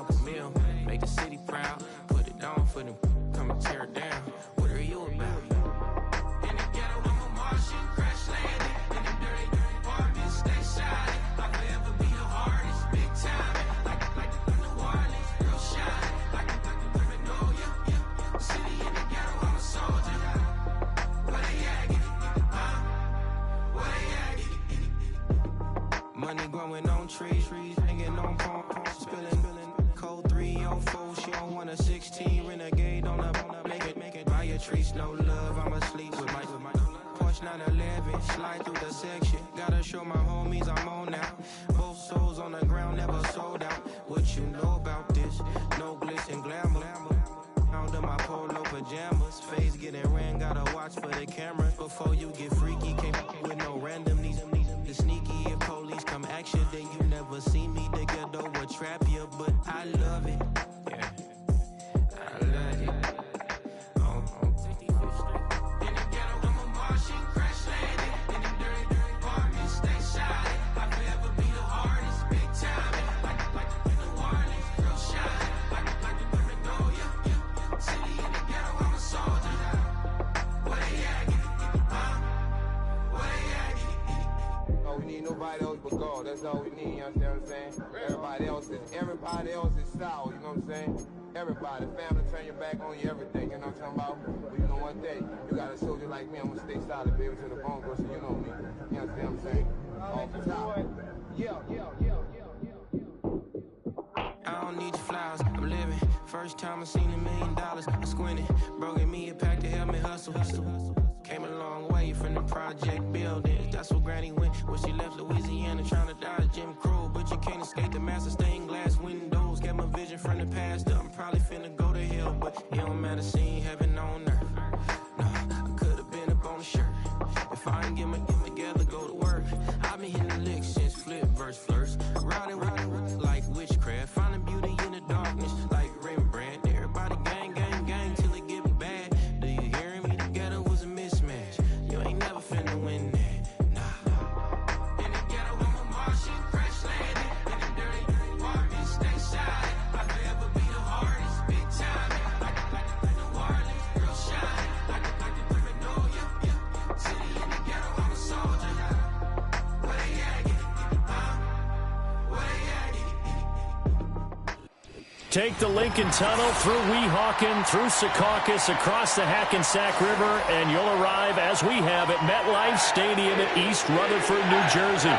up a meal, make the city proud, put it down for them, come and tear it down. What are you about? In the ghetto, I'm a Martian, crash landing. In the dirty apartments, stay shining. I'll forever be the hardest, big time. Like New Orleans, real shine. Like the criminal, yeah. City in the ghetto, I'm a soldier. Where they at? Where they at? Money growing on trees, hanging on palms, spilling. Code 304, she don't want a 16. Renegade on up, make it. Buy a trees, no love. I'ma sleep with my Porsche 911, slide through the section. Gotta show my homies I'm on now. Both souls on the ground, never sold out. What you know about this? No glitz and glamour. Under my polo pajamas, face getting ran. Gotta watch for the cameras before you get freaky. Can't with no random needs. The sneaky if police come action, then you never see me. The ghetto will trap you, but I love it. Yeah, I love it. In the ghetto, I'm a Martian, crash landing. In the dirty apartments, stay shining. I'll forever be the hardest, big time. Like New Orleans, real shine. Like the criminal, yeah. City in the ghetto, I'm a soldier. Where they at? Where they at? Oh, we need nobody else but God. That's all we need, you understand what I'm saying? Everybody else is sour, you know what I'm saying? Everybody, family turn your back on you, everything, you know what I'm talking about? But you know one thing, you got a soldier like me, I'm gonna stay solid, baby, to the bone, bro, so you know me. You understand what I'm saying? Off the top. Yeah. I don't need your flowers, I'm living. First time I seen $1 million, I squinted. Bro, give me a pack to help me hustle. Came a long way from the project buildings. That's where Granny went when she left Louisiana, trying to dodge Jim Crow. But you can't escape the master stained glass windows. Got my vision from the past. I'm probably finna go to hell, but it don't matter, seeing heaven on earth. No, I could've been up on the shirt. If I ain't get my together, go to work. I've been hitting the licks since flip verse first. Riding like witchcraft, finding beauty in the darkness like Rembrandt. Everybody gang till it get bad. Do you hear me? The ghetto was a mismatch. You ain't never finna win that, nah. In the ghetto, I'm a Martian, crash landing. In the dirty apartments, stay shining. I'll forever be the hardest, big time. Like New Orleans, real shine. Like the criminal, yeah. City in the ghetto, I'm a soldier. Where they at? Where they at? Take the Lincoln Tunnel through Weehawken, through Secaucus, across the Hackensack River, and you'll arrive, as we have, at MetLife Stadium in East Rutherford, New Jersey.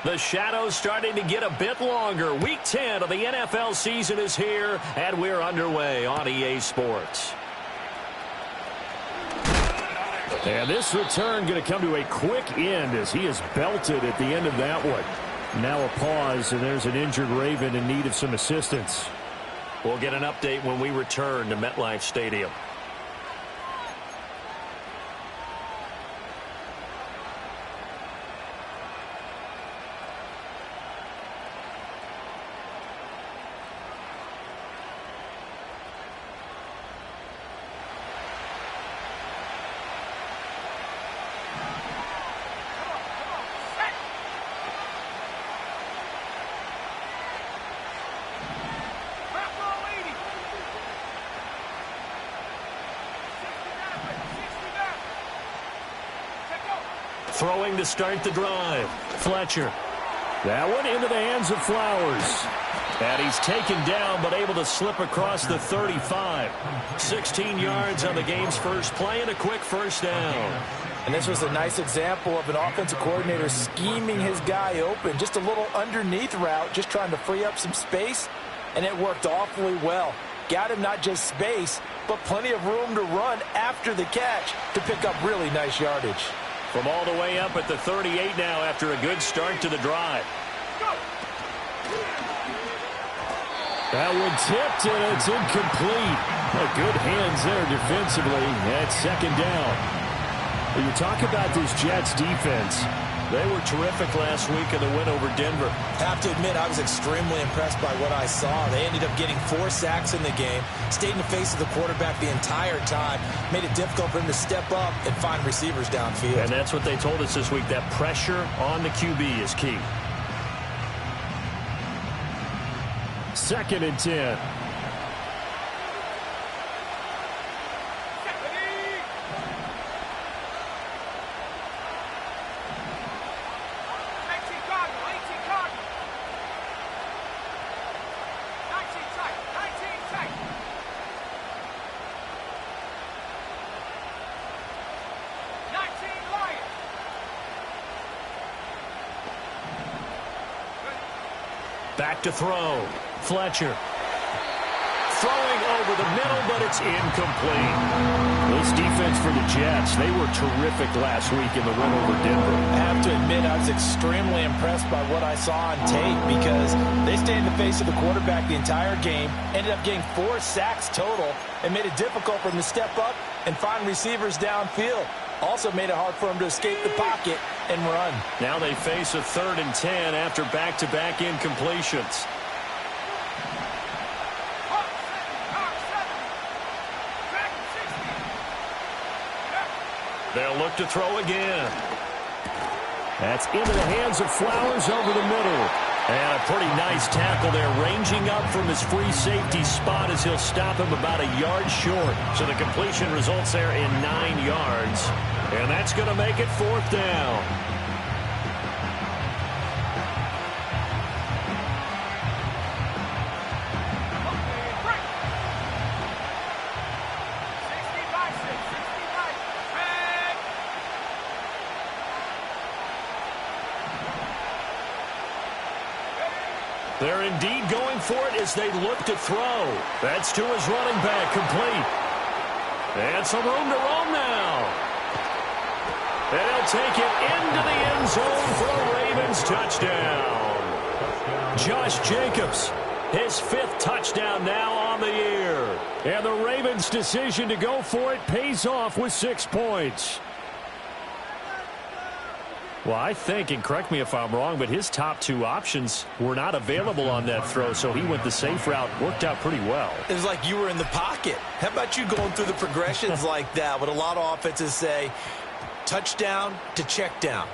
The shadow's starting to get a bit longer. Week 10 of the NFL season is here, and we're underway on EA Sports. And this return going to come to a quick end as he is belted at the end of that one. Now a pause, and there's an injured Raven in need of some assistance. We'll get an update when we return to MetLife Stadium. Throwing to start the drive. Fletcher. That one into the hands of Flowers. And he's taken down, but able to slip across the 35. 16 yards on the game's first play and a quick first down. And this was a nice example of an offensive coordinator scheming his guy open. Just a little underneath route, just trying to free up some space, and it worked awfully well. Got him not just space, but plenty of room to run after the catch to pick up really nice yardage. From all the way up at the 38 now after a good start to the drive. That one tipped, and it's incomplete. Good hands there defensively at second down. When you talk about this Jets defense, they were terrific last week in the win over Denver. Have to admit, I was extremely impressed by what I saw. They ended up getting 4 sacks in the game, stayed in the face of the quarterback the entire time, made it difficult for him to step up and find receivers downfield. And that's what they told us this week, that pressure on the QB is key. 2nd and 10. Back to throw. Fletcher. Throwing over the middle, but it's incomplete. This defense for the Jets, they were terrific last week in the win over Denver. I have to admit, I was extremely impressed by what I saw on tape because they stayed in the face of the quarterback the entire game, ended up getting 4 sacks total, and made it difficult for him to step up and find receivers downfield. Also made it hard for him to escape the pocket and run. Now they face a 3rd and 10 after back-to-back incompletions. They'll look to throw again. That's into the hands of Flowers over the middle. And a pretty nice tackle there, ranging up from his free safety spot as he'll stop him about a yard short. So the completion results there in 9 yards. And that's going to make it 4th down. They're indeed going for it as they look to throw. That's to his running back, complete. And some room to roam now. And he'll take it into the end zone for a Ravens touchdown. Josh Jacobs, his 5th touchdown now on the year. And the Ravens' decision to go for it pays off with 6 points. Well, I think, and correct me if I'm wrong, but his top 2 options were not available on that throw, so he went the safe route. Worked out pretty well. It was like you were in the pocket. How about you going through the progressions like that? What a lot of offenses say, touchdown to check down.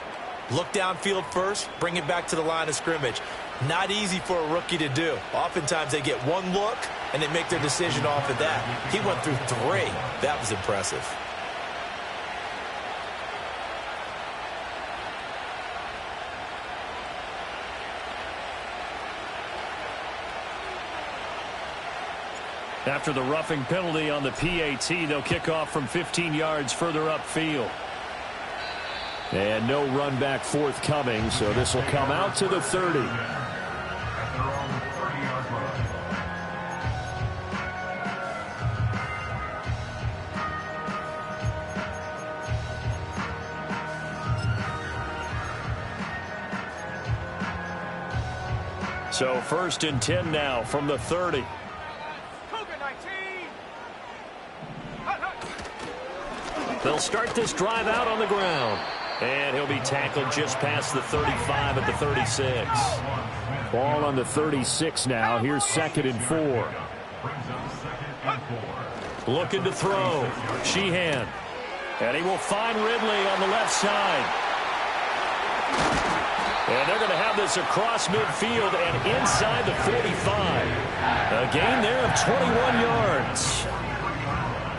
Look downfield first, bring it back to the line of scrimmage. Not easy for a rookie to do. Oftentimes they get 1 look, and they make their decision off of that. He went through 3. That was impressive. After the roughing penalty on the PAT, they'll kick off from 15 yards further upfield. And no run back forthcoming, so this will come out to the 30. So 1st and 10 now from the 30. They'll start this drive out on the ground. And he'll be tackled just past the 35 at the 36. Ball on the 36 now. Here's 2nd and 4. Looking to throw. Sheehan. And he will find Ridley on the left side. And they're going to have this across midfield and inside the 45. A gain there of 21 yards.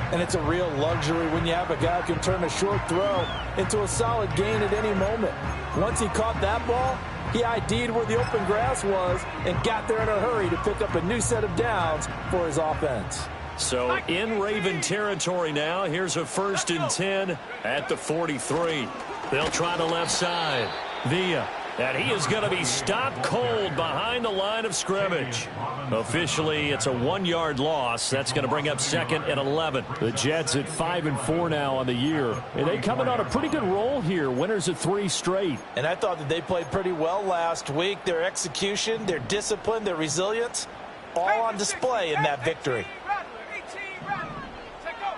And it's a real luxury when you have a guy who can turn a short throw into a solid gain at any moment. Once he caught that ball, he ID'd where the open grass was and got there in a hurry to pick up a new set of downs for his offense. So in Raven territory now, here's a 1st and 10 at the 43. They'll try the left side. Villa. And he is going to be stopped cold behind the line of scrimmage. Officially, it's a 1-yard loss. That's going to bring up 2nd and 11. The Jets at 5-4 now on the year. And they coming on a pretty good roll here. Winners of 3 straight. And I thought that they played pretty well last week. Their execution, their discipline, their resilience, all on display in that victory.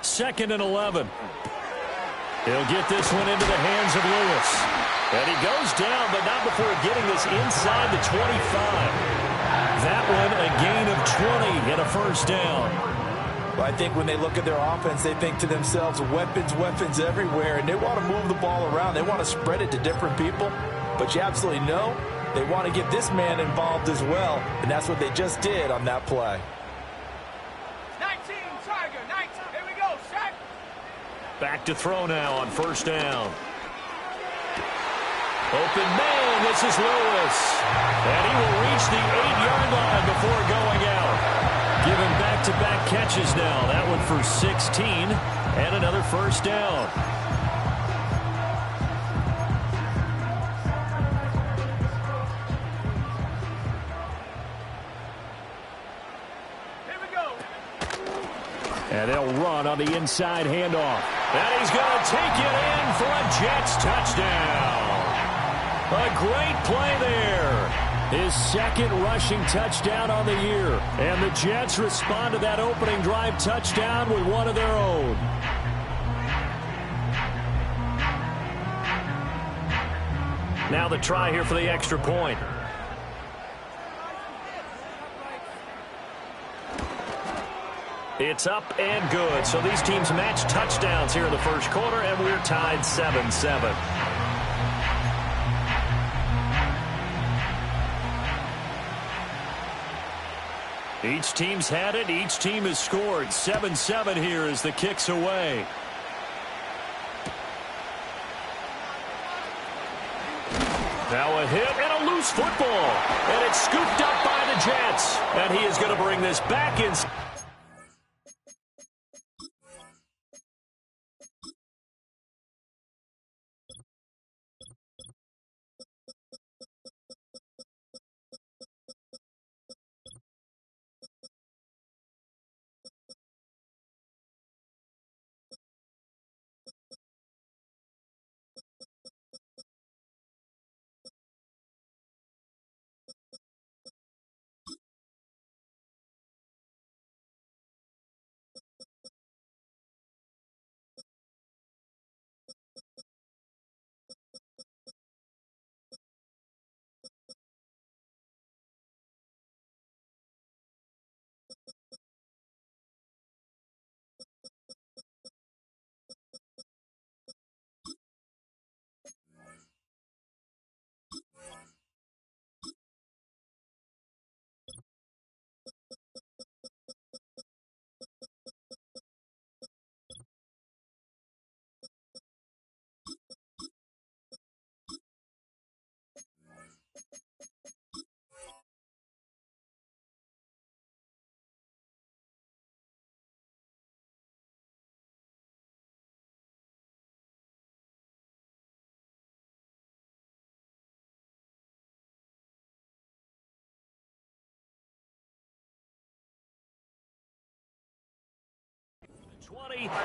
2nd and 11. He'll get this one into the hands of Lewis. And he goes down, but not before getting this inside the 25. That one a gain of 20 and a first down. Well, I think when they look at their offense, they think to themselves, weapons, weapons everywhere, and they want to move the ball around. They want to spread it to different people. But you absolutely know they want to get this man involved as well, and that's what they just did on that play. 19, Tiger, 19. Here we go, set. Back to throw now on first down. Open man, this is Lewis. And he will reach the 8-yard line before going out. Given back-to-back catches now. That one for 16 and another first down. Here we go. And they'll run on the inside handoff. And he's going to take it in for a Jets touchdown. A great play there. His second rushing touchdown on the year. And the Jets respond to that opening drive touchdown with one of their own. Now the try here for the extra point. It's up and good. So these teams match touchdowns here in the first quarter, and we're tied 7-7. Each team's had it. Each team has scored. 7-7 here as the kick's away. Now a hit and a loose football. And it's scooped up by the Jets. And he is going to bring this back in.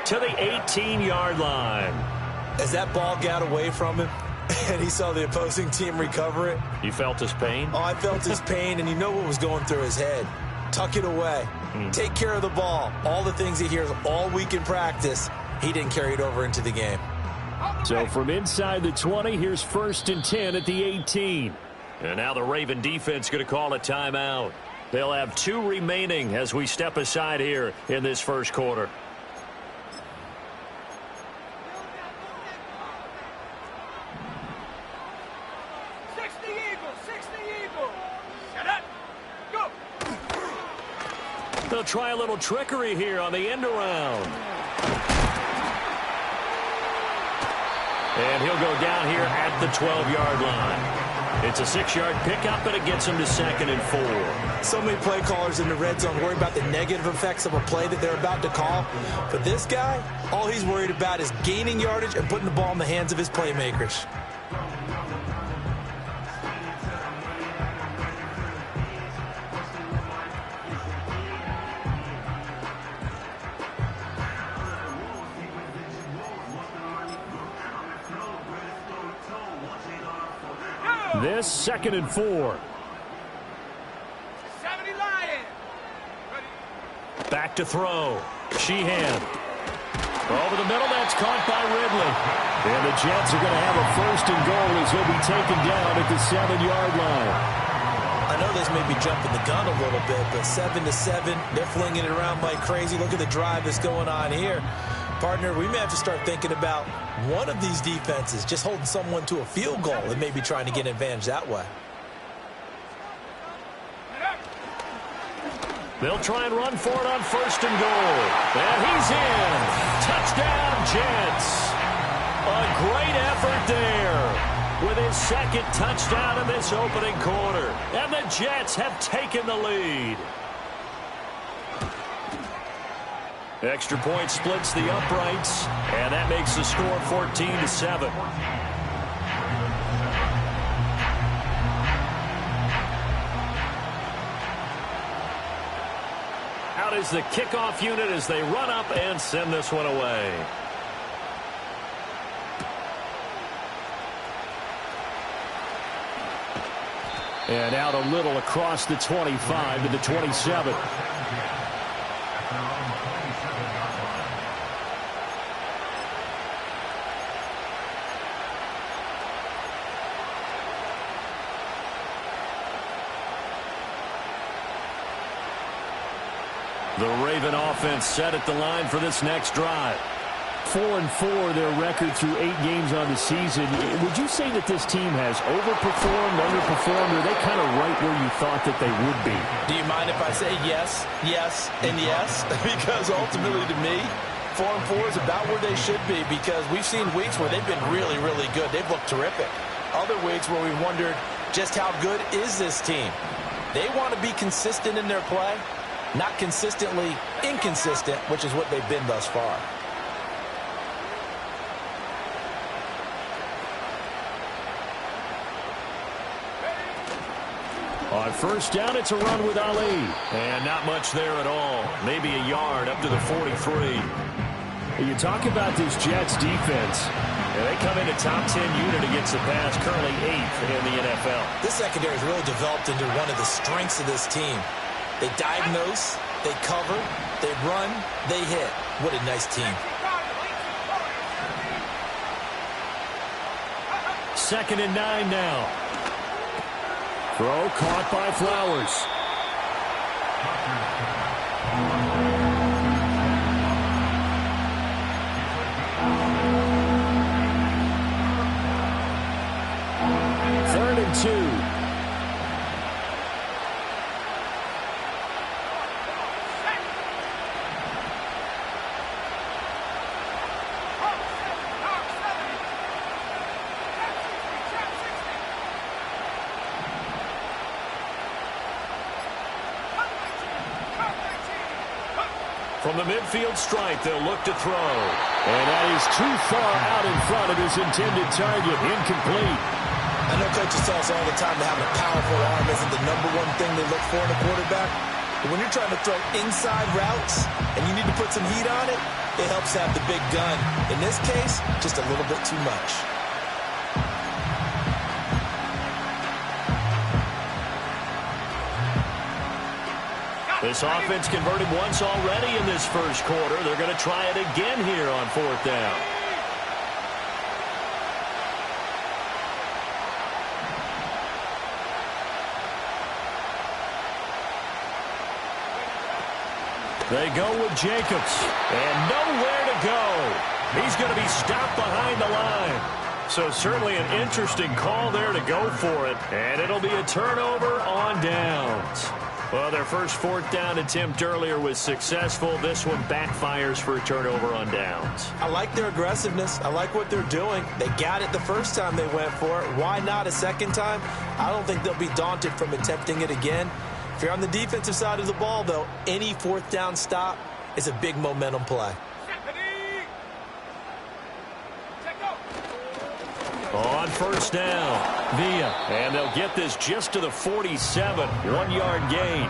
To the 18-yard line. As that ball got away from him and he saw the opposing team recover it. You felt his pain? Oh, I felt his pain, and you know what was going through his head. Tuck it away. Take care of the ball. All the things he hears all week in practice, he didn't carry it over into the game. So from inside the 20, here's 1st and 10 at the 18. And now the Raven defense going to call a timeout. They'll have 2 remaining as we step aside here in this first quarter. They'll try a little trickery here on the end around. And he'll go down here at the 12-yard line. It's a 6-yard pickup, and it gets him to 2nd and 4. So many play callers in the red zone worry about the negative effects of a play that they're about to call. But this guy, all he's worried about is gaining yardage and putting the ball in the hands of his playmakers. This 2nd and 4. 70 Lions. Back to throw. Sheehan. Over the middle, that's caught by Ridley. And the Jets are going to have a 1st and goal as he'll be taken down at the 7-yard line. I know this may be jumping the gun a little bit, but 7-7, they're flinging it around like crazy. Look at the drive that's going on here. Partner, we may have to start thinking about one of these defenses just holding someone to a field goal and maybe trying to get an advantage that way. They'll try and run for it on 1st and goal. And he's in. Touchdown, Jets. A great effort there with his 2nd touchdown in this opening quarter. And the Jets have taken the lead. Extra point splits the uprights, and that makes the score 14-7. Out is the kickoff unit as they run up and send this one away. And out a little across the 25 to the 27. The Raven offense set at the line for this next drive. 4-4 their record through 8 games on the season. Would you say that this team has overperformed, underperformed, or are they kind of right where you thought that they would be? Do you mind if I say yes, yes, and yes? Because ultimately to me, 4-4 is about where they should be, because we've seen weeks where they've been really, really good. They've looked terrific. Other weeks where we wondered just how good is this team. They want to be consistent in their play. Not consistently inconsistent, which is what they've been thus far. On 1st down, it's a run with Ali. And not much there at all. Maybe a yard up to the 43. You talk about this Jets defense. And they come into top 10 unit against the pass, currently 8th in the NFL. This secondary has really developed into one of the strengths of this team. They diagnose, they cover, they run, they hit. What a nice team. 2nd and 9 now. Throw caught by Flowers. Third and 2. From the midfield stripe, they'll look to throw. And that is too far out in front of his intended target. Incomplete. I know coaches tell us all the time that having a powerful arm isn't the #1 thing they look for in a quarterback. But when you're trying to throw inside routes and you need to put some heat on it, it helps have the big gun. In this case, just a little bit too much. This offense converted once already in this 1st quarter. They're going to try it again here on 4th down. They go with Jacobs. And nowhere to go. He's going to be stopped behind the line. So certainly an interesting call there to go for it. And it'll be a turnover on downs. Well, their first 4th down attempt earlier was successful. This one backfires for a turnover on downs. I like their aggressiveness. I like what they're doing. They got it the first time they went for it. Why not a second time? I don't think they'll be daunted from attempting it again. If you're on the defensive side of the ball, though, any 4th down stop is a big momentum play. On 1st down, Villa. And they'll get this just to the 47. 1-yard gain.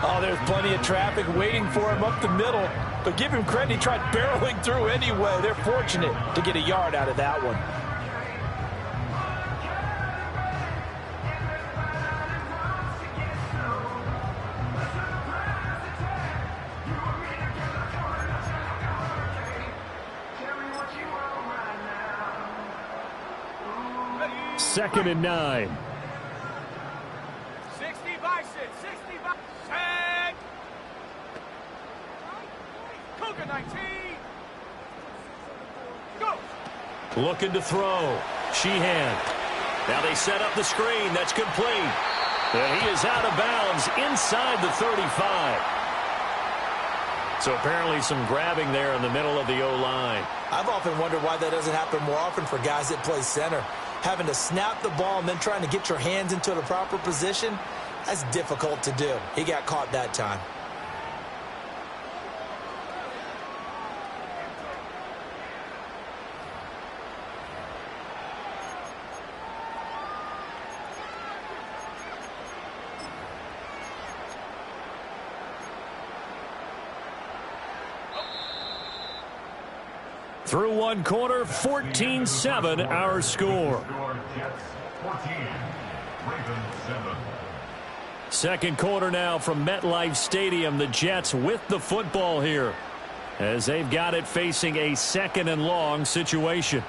Oh, there's plenty of traffic waiting for him up the middle. But give him credit, he tried barreling through anyway. They're fortunate to get a yard out of that one. 2nd and 9. 60 by 6, 60 by set. Cougar 19. Go. Looking to throw. Sheehan. Now they set up the screen. That's complete. And he is out of bounds inside the 35. So apparently some grabbing there in the middle of the O-line. I've often wondered why that doesn't happen more often for guys that play center. Having to snap the ball and then trying to get your hands into the proper position, that's difficult to do. He got caught that time. Through one quarter, 14-7 our score. Second quarter now from MetLife Stadium. The Jets with the football here as they've got it facing a 2nd and long situation.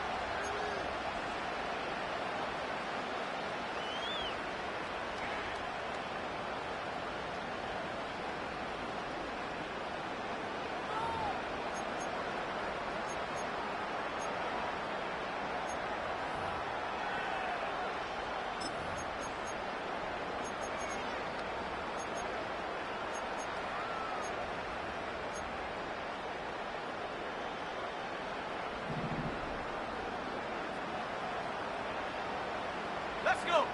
Let's go.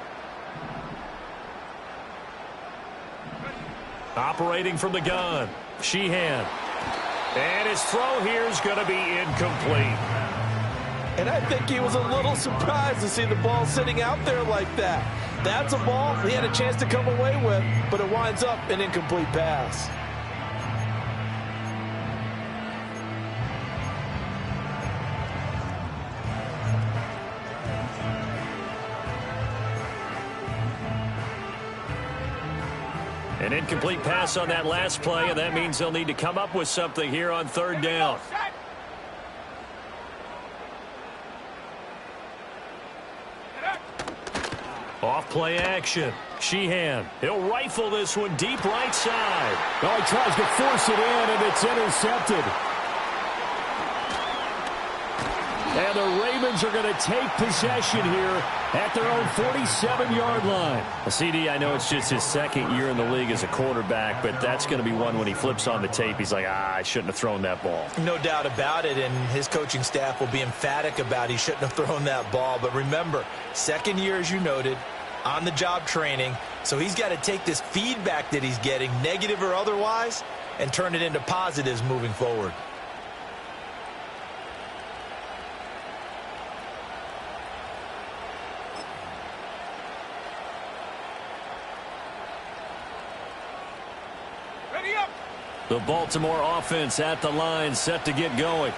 Operating from the gun, Sheehan. And his throw here is going to be incomplete. And I think he was a little surprised to see the ball sitting out there like that. That's a ball he had a chance to come away with, but it winds up an incomplete pass. An incomplete pass on that last play, and that means they'll need to come up with something here on 3rd down. Off play action. Sheehan. He'll rifle this one deep right side. Oh, he tries to force it in, and it's intercepted. And the Ravens are going to take possession here at their own 47-yard line. CD, I know it's just his 2nd year in the league as a quarterback, but that's going to be one when he flips on the tape. He's like, I shouldn't have thrown that ball. No doubt about it, and his coaching staff will be emphatic about he shouldn't have thrown that ball. But remember, 2nd year, as you noted, on-the-job training. So he's got to take this feedback that he's getting, negative or otherwise, and turn it into positives moving forward. The Baltimore offense at the line, set to get going.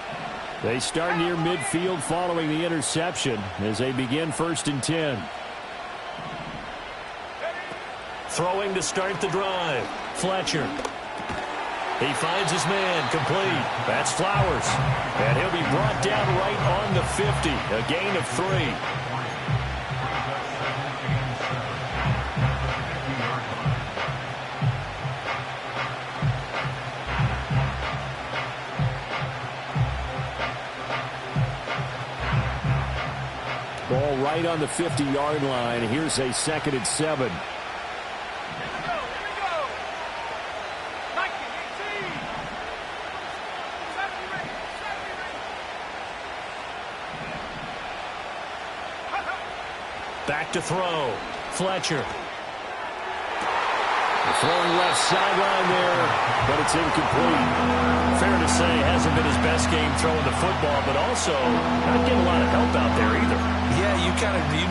They start near midfield following the interception as they begin 1st and 10. Throwing to start the drive. Fletcher. He finds his man, complete. That's Flowers. And he'll be brought down right on the 50. A gain of 3. Ball right on the 50-yard line. Here's a 2nd and 7. Back to throw. Fletcher. Throwing left sideline there, but it's incomplete. Fair to say, hasn't been his best game throwing the football, but also not getting a lot of help out there either. Yeah, you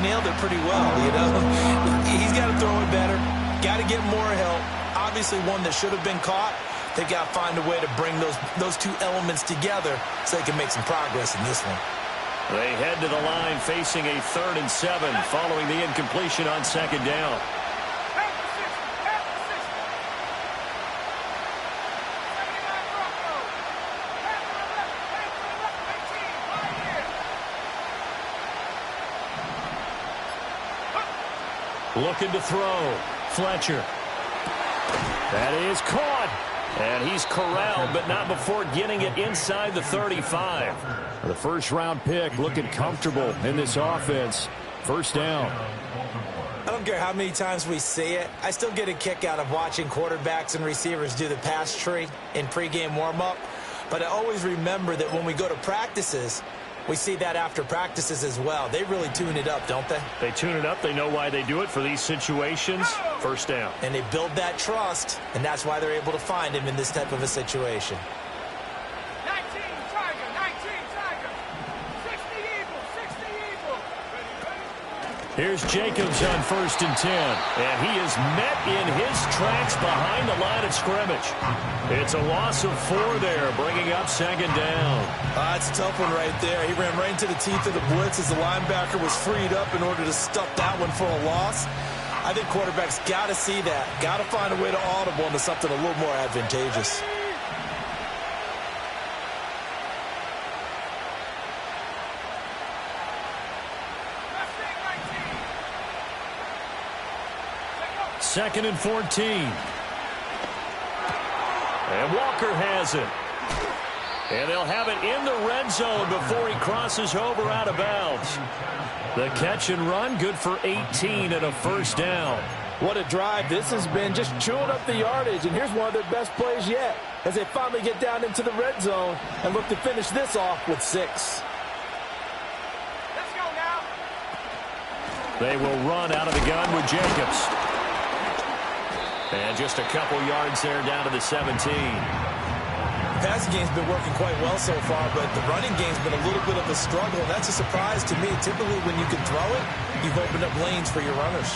nailed it pretty well, you know. He's got to throw it better. Got to get more help. Obviously one that should have been caught. They've got to find a way to bring those two elements together so they can make some progress in this one. They head to the line facing a 3rd and 7 following the incompletion on 2nd down. Looking to throw. Fletcher. That is caught. And he's corralled, but not before getting it inside the 35. The first-round pick looking comfortable in this offense. First down. I don't care how many times we see it. I still get a kick out of watching quarterbacks and receivers do the pass tree in pregame warm-up. But I always remember that when we go to practices, we see that after practices as well. They really tune it up, don't they? They tune it up. They know why they do it for these situations. First down. And they build that trust, and that's why they're able to find him in this type of a situation. 19 Tiger, 19 Tiger. 60 Eagle, 60 Eagle. Here's Jacobs on 1st and 10. And he is met in his tracks behind the line of scrimmage. It's a loss of 4 there, bringing up 2nd down. That's a tough one right there. He ran right into the teeth of the blitz as the linebacker was freed up in order to stuff that one for a loss. I think quarterbacks got to see that. Got to find a way to audible into something a little more advantageous. Second and 14. And Walker has it. And they'll have it in the red zone before he crosses over out of bounds. The catch and run, good for 18 and a first down. What a drive this has been, just chewing up the yardage. And here's one of their best plays yet as they finally get down into the red zone and look to finish this off with 6. Let's go now. They will run out of the gun with Jacobs. And just a couple yards there down to the 17. The passing game's been working quite well so far, but the running game's been a little bit of a struggle, and that's a surprise to me. Typically, when you can throw it, you've opened up lanes for your runners.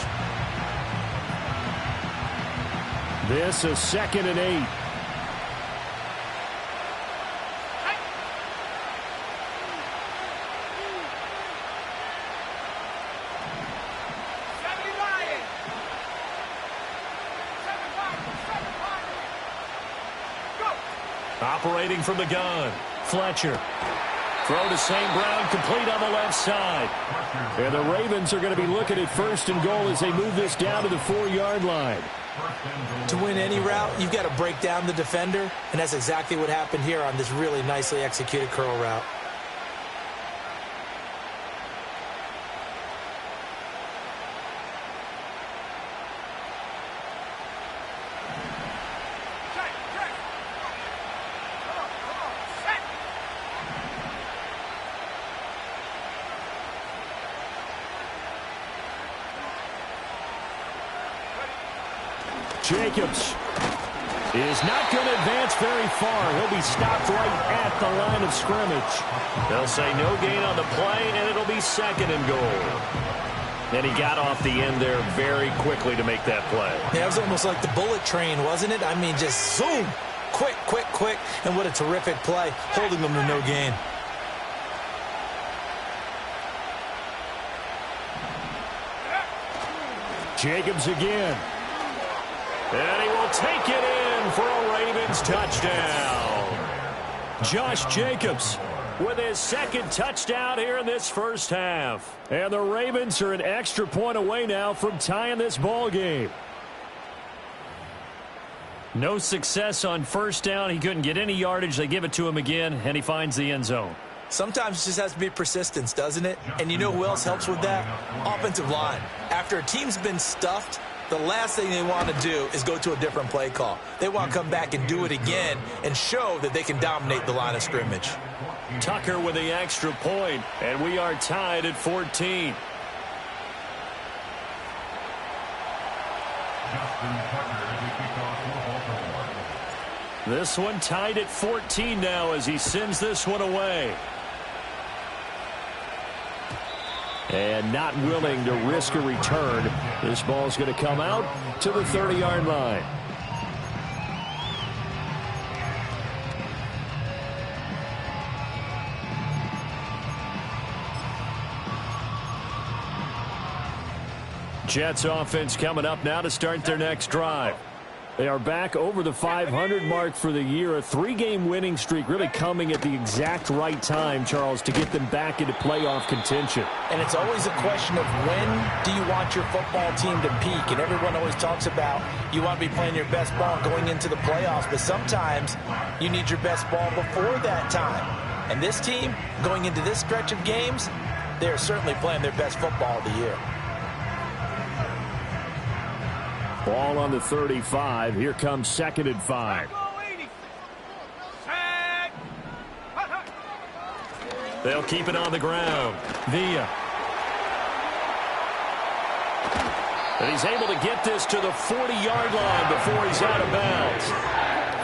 This is 2nd and 8. Operating from the gun, Fletcher. Throw to St. Brown, complete on the left side. And the Ravens are going to be looking at 1st and goal as they move this down to the 4-yard line. To win any route, you've got to break down the defender, and that's exactly what happened here on this really nicely executed curl route. Jacobs is not going to advance very far. He'll be stopped right at the line of scrimmage. They'll say no gain on the play, and it'll be 2nd and goal. And he got off the end there very quickly to make that play. Yeah, it was almost like the bullet train, wasn't it? I mean, just zoom, quick, quick, quick, and what a terrific play, holding them to no gain. Jacobs again. And he will take it in for a Ravens touchdown. Josh Jacobs with his 2nd touchdown here in this first half. And the Ravens are an extra point away now from tying this ball game. No success on 1st down. He couldn't get any yardage. They give it to him again, and he finds the end zone. Sometimes it just has to be persistence, doesn't it? And you know who else helps with that? Offensive line. After a team's been stuffed, the last thing they want to do is go to a different play call. They want to come back and do it again and show that they can dominate the line of scrimmage. Tucker with the extra point, and we are tied at 14. This one tied at 14 now as he sends this one away. And not willing to risk a return. This ball's going to come out to the 30-yard line. Jets offense coming up now to start their next drive. They are back over the 500 mark for the year. A 3-game winning streak really coming at the exact right time, Charles, to get them back into playoff contention. And it's always a question of when do you want your football team to peak? And everyone always talks about you want to be playing your best ball going into the playoffs, but sometimes you need your best ball before that time. And this team, going into this stretch of games, they're certainly playing their best football of the year. Ball on the 35. Here comes 2nd and 5. They'll keep it on the ground. Villa. And he's able to get this to the 40-yard line before he's out of bounds.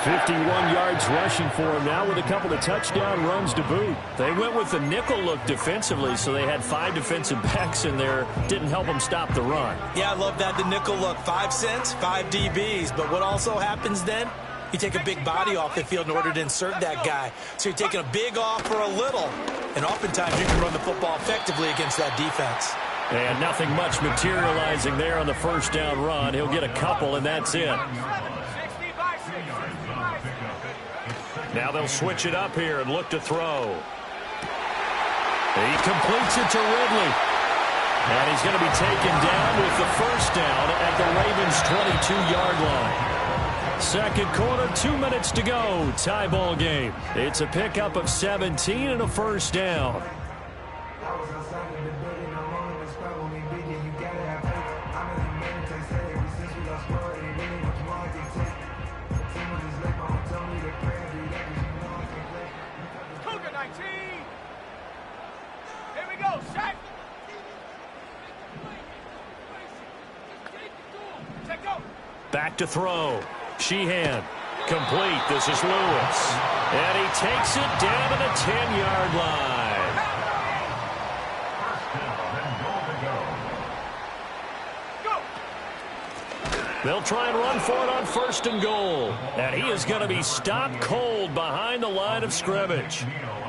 51 yards rushing for him now with a couple of touchdown runs to boot. They went with the nickel look defensively, so they had 5 defensive backs in there. Didn't help them stop the run. Yeah, I love that, the nickel look. 5 cents, 5 DBs. But what also happens then? You take a big body off the field in order to insert that guy. So you're taking a big off for a little. And oftentimes you can run the football effectively against that defense. And nothing much materializing there on the first down run. He'll get a couple, and that's it. Now they'll switch it up here and look to throw. He completes it to Ridley. And he's going to be taken down with the first down at the Ravens' 22-yard line. Second quarter, 2 minutes to go. Tie ball game. It's a pickup of 17 and a first down. Back to throw. Sheehan. Complete. This is Lewis. And he takes it down to the 10-yard line. They'll try and run for it on 1st and goal. And he is going to be stopped cold behind the line of scrimmage.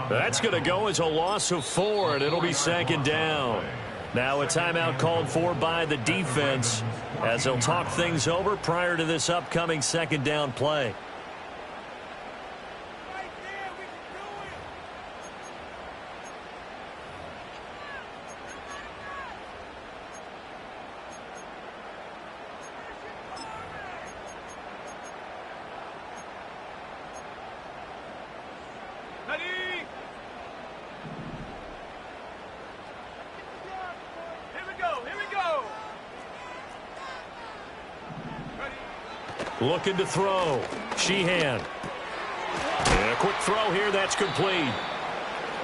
That's going to go as a loss of 4, and it'll be 2nd down. Now a timeout called for by the defense as they'll talk things over prior to this upcoming 2nd down play. Looking to throw. Sheehan. And a quick throw here. That's complete.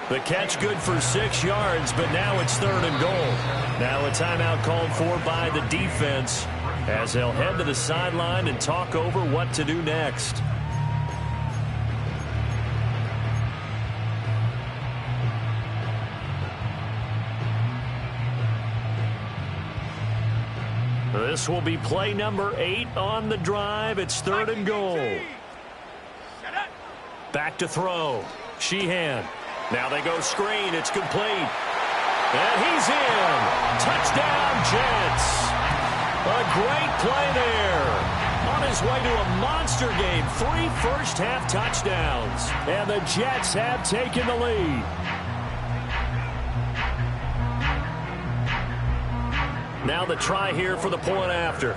The catch good for 6 yards, but now it's 3rd and goal. Now a timeout called for by the defense as they'll head to the sideline and talk over what to do next. This will be play number 8 on the drive. It's 3rd and goal. Back to throw. Sheehan. Now they go screen. It's complete. And he's in. Touchdown, Jets. A great play there. On his way to a monster game. 3 first-half touchdowns. And the Jets have taken the lead. Now the try here for the point after.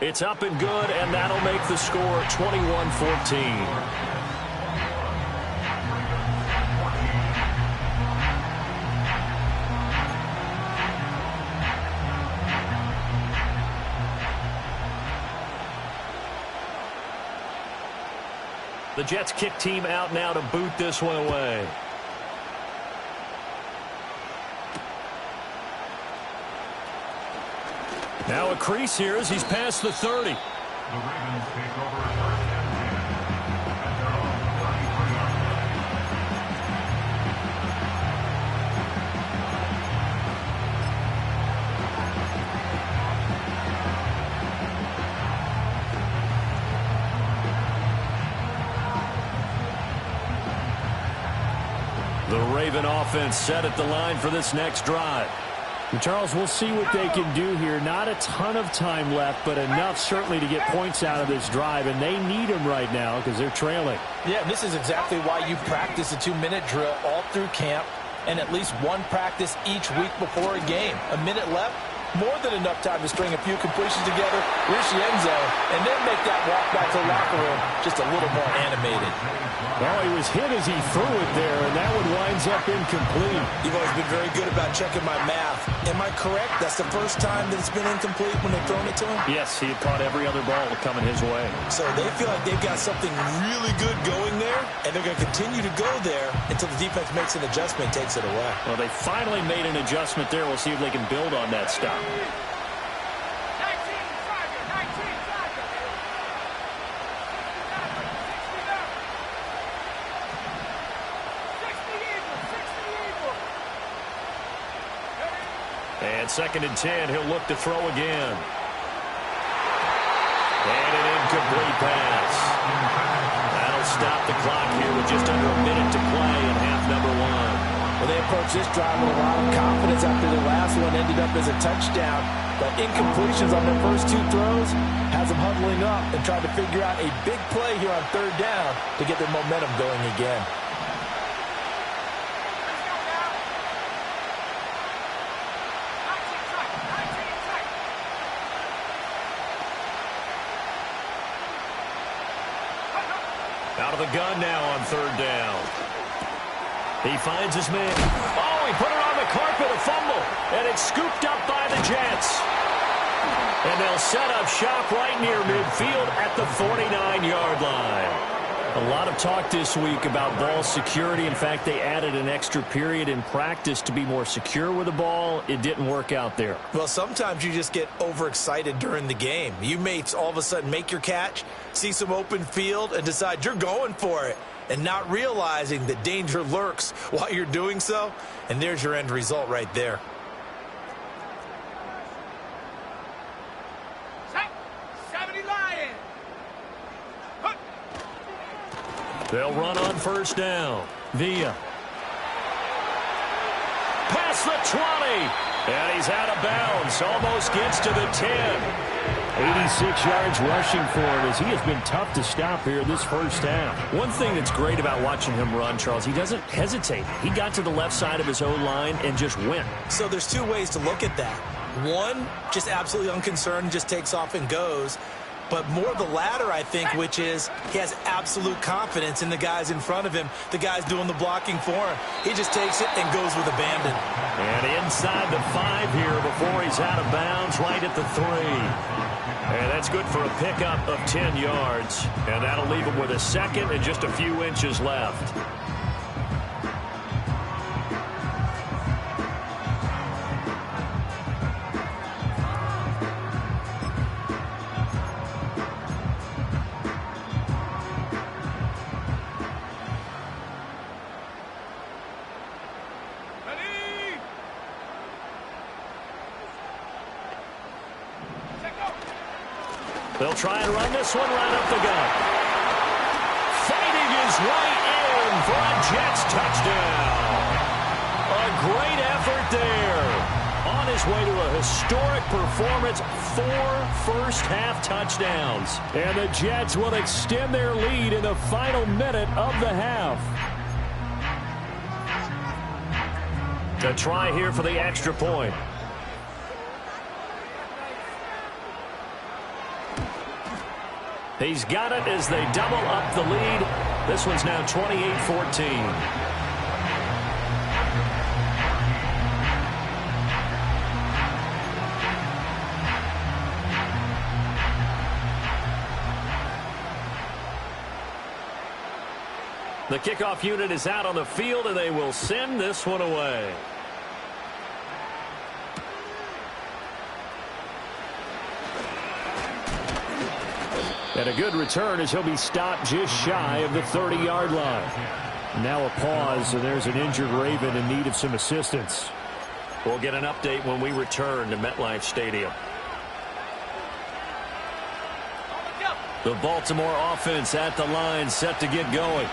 It's up and good, and that'll make the score 21-14. The Jets kick team out now to boot this one away. Now a crease here as he's past the 30. The Ravens take over The Raven offense set at the line for this next drive. And Charles, we'll see what they can do here. Not a ton of time left, but enough certainly to get points out of this drive, and they need them right now because they're trailing. Yeah, this is exactly why you practice a 2-minute drill all through camp and at least one practice each week before a game. A minute left, more than enough time to string a few completions together, reach the end zone, and then make that walk back to the locker room just a little more animated. Well, he was hit as he threw it there, and that one winds up incomplete. You've always been very good about checking my math. Am I correct? That's the first time that it's been incomplete when they've thrown it to him? Yes, he had caught every other ball coming his way. So they feel like they've got something really good going there, and they're going to continue to go there until the defense makes an adjustment and takes it away. Well, they finally made an adjustment there. We'll see if they can build on that stop. 19 Tiger, 19 Tiger. 60 Eagles. And 2nd and 10, he'll look to throw again. And an incomplete pass. That'll stop the clock here with just under a minute to play in half number 1. Well, they approached this drive with a lot of confidence after the last one ended up as a touchdown. But incompletions on their first 2 throws has them huddling up and trying to figure out a big play here on 3rd down to get their momentum going again. Out of the gun now on 3rd down. He finds his man. Oh, he put it on the carpet, a fumble. And it's scooped up by the Jets. And they'll set up shop right near midfield at the 49-yard line. A lot of talk this week about ball security. In fact, they added an extra period in practice to be more secure with the ball. It didn't work out there. Well, sometimes you just get overexcited during the game. You may all of a sudden make your catch, see some open field, and decide you're going for it, and not realizing that danger lurks while you're doing so. And there's your end result right there. They'll run on 1st down. Villa. Past the 20. And he's out of bounds. Almost gets to the 10. 86 yards rushing for him as he has been tough to stop here this first half. One thing that's great about watching him run, Charles, he doesn't hesitate. He got to the left side of his own line and just went. So there's 2 ways to look at that. One, just absolutely unconcerned, just takes off and goes. But more the latter, I think, which is he has absolute confidence in the guys in front of him, the guys doing the blocking for him. He just takes it and goes with abandon. And inside the 5 here before he's out of bounds, right at the 3. And that's good for a pickup of 10 yards. And that'll leave him with a 2nd and just a few inches left. They'll try and run this one right up the gut. Fighting his way in for a Jets touchdown. A great effort there. On his way to a historic performance, 4 first-half touchdowns. And the Jets will extend their lead in the final minute of the half. To try here for the extra point. He's got it as they double up the lead. This one's now 28-14. The kickoff unit is out on the field, and they will send this one away. And a good return as he'll be stopped just shy of the 30-yard line. Now a pause, so there's an injured Raven in need of some assistance. We'll get an update when we return to MetLife Stadium. The Baltimore offense at the line, set to get going.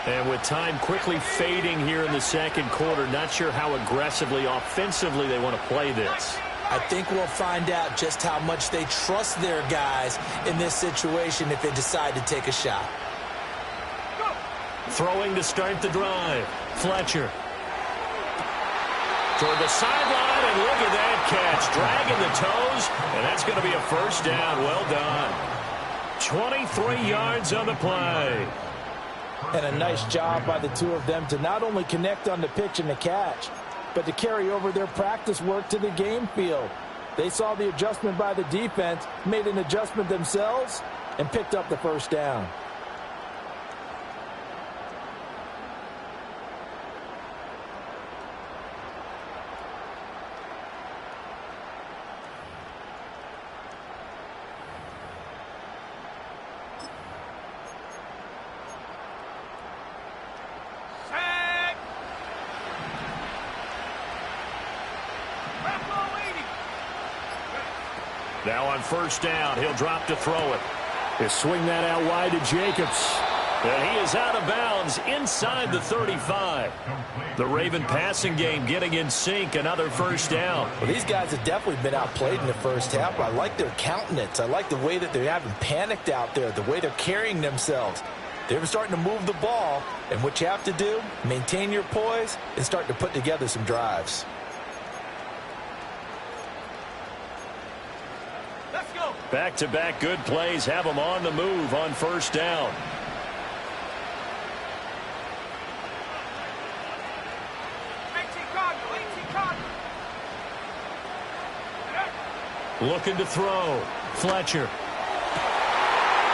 And with time quickly fading here in the second quarter, not sure how aggressively, offensively they want to play this. I think we'll find out just how much they trust their guys in this situation if they decide to take a shot. Throwing to start the drive. Fletcher. Toward the sideline, and look at that catch. Dragging the toes, and that's going to be a first down. Well done. 23 yards on the play. And a nice job by the two of them to not only connect on the pitch and the catch, but to carry over their practice work to the game field. They saw the adjustment by the defense, made an adjustment themselves, and picked up the first down. Now on first down, he'll drop to throw it. He'll swing that out wide to Jacobs. And he is out of bounds inside the 35. The Raven passing game getting in sync, another first down. Well, these guys have definitely been outplayed in the first half. I like their countenance. I like the way that they haven't panicked out there, the way they're carrying themselves. They're starting to move the ball, and what you have to do, maintain your poise and start to put together some drives. Back-to-back good plays have them on the move on first down. Looking to throw. Fletcher.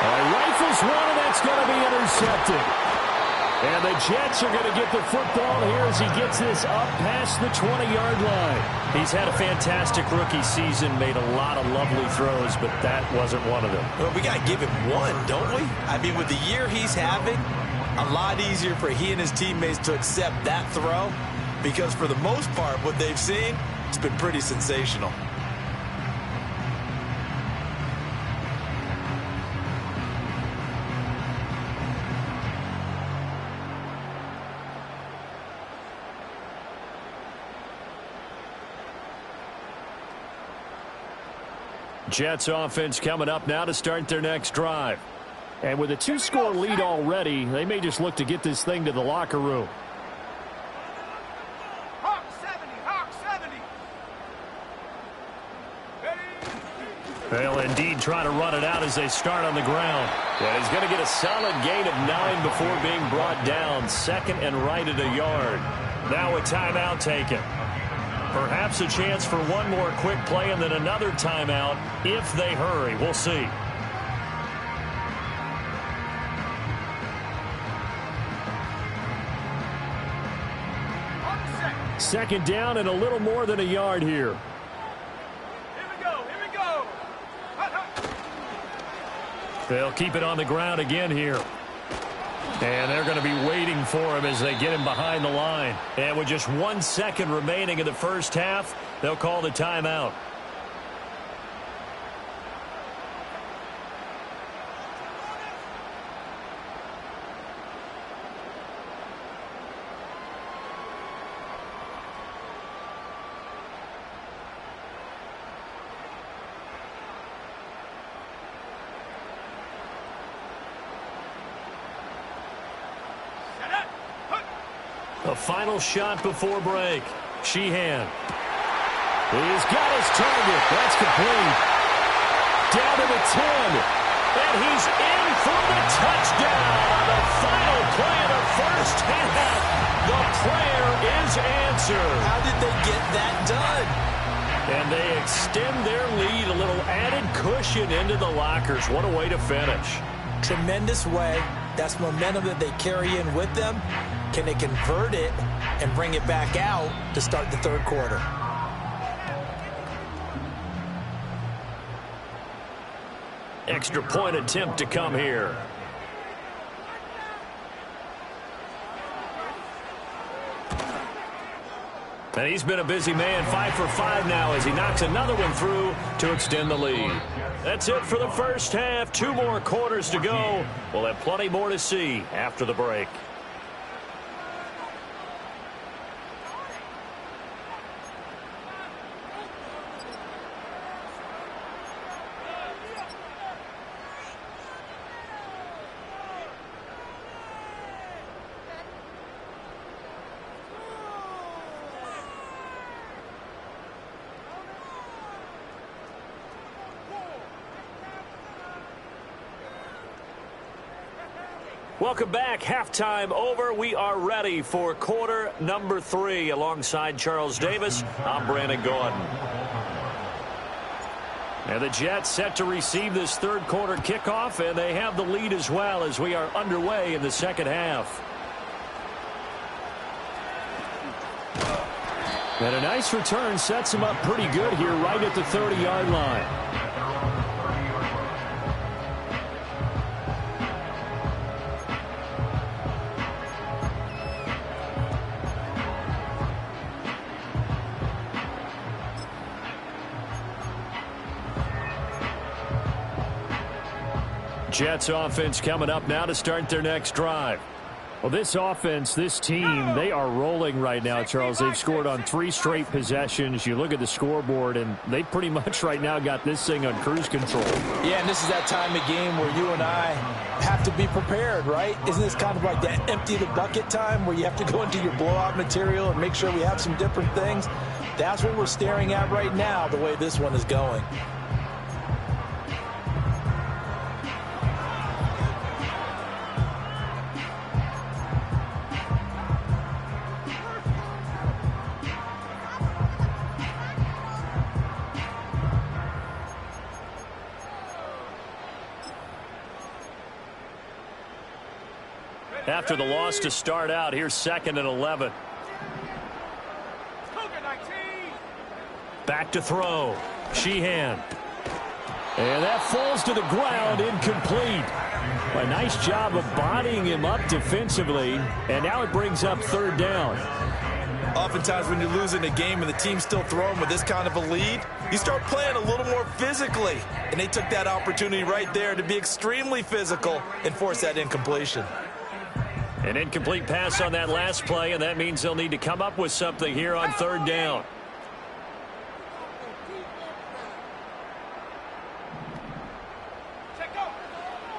Rifles one, and that's going to be intercepted. And the Jets are going to get the football here as he gets this up past the 20-yard line. He's had a fantastic rookie season, made a lot of lovely throws, but that wasn't one of them. Well, we got to give him one, don't we? I mean, with the year he's having, a lot easier for he and his teammates to accept that throw because for the most part, what they've seen, it's been pretty sensational. Jets offense coming up now to start their next drive. And with a two-score lead already, they may just look to get this thing to the locker room. Hawk 70, Hawk 70. They'll indeed try to run it out as they start on the ground. And he's going to get a solid gain of 9 before being brought down. Second and right at a yard. Now a timeout taken. Perhaps a chance for one more quick play and then another timeout if they hurry. We'll see. Second down and a little more than a yard here. Here we go, here we go. They'll keep it on the ground again here. And they're going to be waiting for him as they get him behind the line. And with just 1 second remaining in the first half, they'll call the timeout. A final shot before break. Sheehan. He's got his target. That's complete. Down to the 10. And he's in for the touchdown on the final play of the first half. The prayer is answered. How did they get that done? And they extend their lead, a little added cushion into the lockers. What a way to finish. Tremendous way. That's momentum that they carry in with them. Can they convert it and bring it back out to start the third quarter? Extra point attempt to come here. And he's been a busy man, 5 for 5 now as he knocks another one through to extend the lead. That's it for the first half. 2 more quarters to go. We'll have plenty more to see after the break. Welcome back. Halftime over. We are ready for quarter number 3. Alongside Charles Davis, I'm Brandon Gordon. And the Jets set to receive this third quarter kickoff, and they have the lead as well as we are underway in the second half. And a nice return sets him up pretty good here right at the 30-yard line. Jets offense coming up now to start their next drive. Well, this offense, this team, they are rolling right now, Charles. They've scored on 3 straight possessions. You look at the scoreboard, and they pretty much right now got this thing on cruise control. Yeah, and this is that time of game where you and I have to be prepared, right? Isn't this kind of like that empty the bucket time where you have to go into your blowout material and make sure we have some different things? That's what we're staring at right now, the way this one is going. After the loss to start out, here's 2nd and 11. Back to throw. Sheehan. And that falls to the ground, incomplete. A nice job of bodying him up defensively, and now it brings up 3rd down. Oftentimes when you're losing a game and the team's still throwing with this kind of a lead, you start playing a little more physically. And they took that opportunity right there to be extremely physical and force that incompletion. An incomplete pass on that last play, and that means they'll need to come up with something here on 3rd down.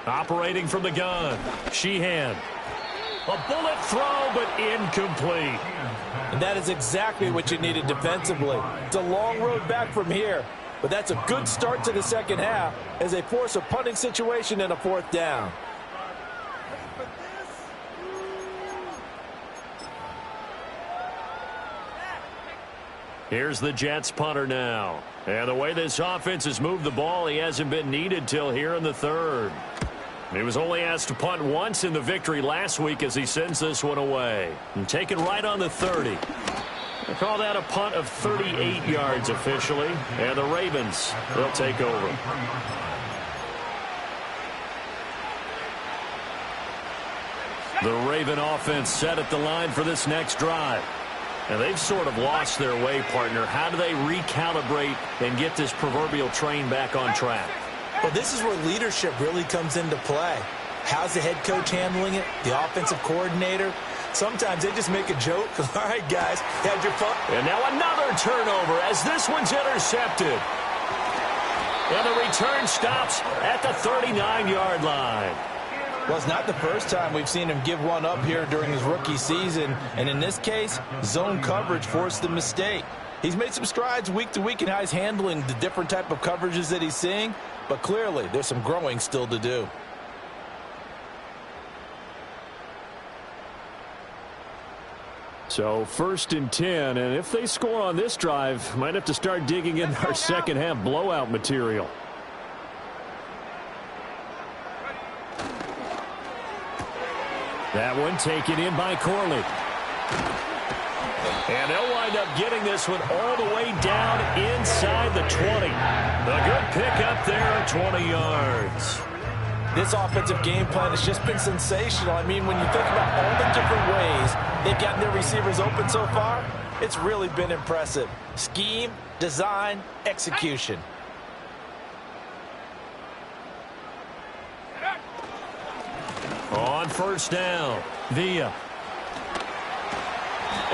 Operating from the gun, Sheehan. A bullet throw, but incomplete. And that is exactly what you needed defensively. It's a long road back from here, but that's a good start to the second half as they force a punting situation and a 4th down. Here's the Jets punter now. And the way this offense has moved the ball, he hasn't been needed till here in the 3rd. He was only asked to punt once in the victory last week as he sends this one away. And taken right on the 30. They call that a punt of 38 yards officially. And the Ravens, they'll take over. The Raven offense set at the line for this next drive. And they've sort of lost their way, partner. How do they recalibrate and get this proverbial train back on track? Well, this is where leadership really comes into play. How's the head coach handling it? The offensive coordinator? Sometimes they just make a joke. All right, guys, had your fun. And now another turnover as this one's intercepted. And the return stops at the 39-yard line. Well, it's not the first time we've seen him give one up here during his rookie season. And in this case, zone coverage forced the mistake. He's made some strides week to week in how he's handling the different type of coverages that he's seeing. But clearly, there's some growing still to do. So 1st and 10, and if they score on this drive, might have to start digging in our second half blowout material. That one taken in by Corley. And they'll wind up getting this one all the way down inside the 20. A good pickup there at 20 yards. This offensive game plan has just been sensational. I mean, when you think about all the different ways they've gotten their receivers open so far, it's really been impressive. Scheme, design, execution. On 1st down, Villa.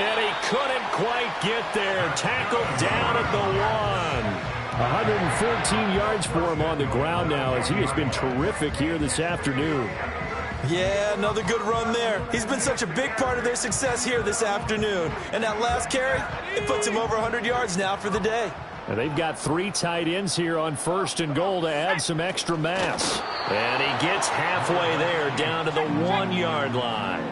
And he couldn't quite get there. Tackled down at the 1. 114 yards for him on the ground now as he has been terrific here this afternoon. Yeah, another good run there. He's been such a big part of their success here this afternoon. And that last carry, it puts him over 100 yards now for the day. And they've got 3 tight ends here on 1st and goal to add some extra mass. And he gets halfway there, down to the 1-yard line.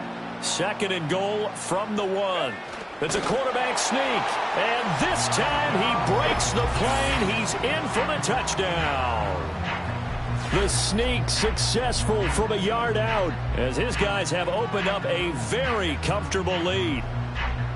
2nd and goal from the 1. It's a quarterback sneak. And this time he breaks the plane. He's in for the touchdown. The sneak successful from a yard out, as his guys have opened up a very comfortable lead.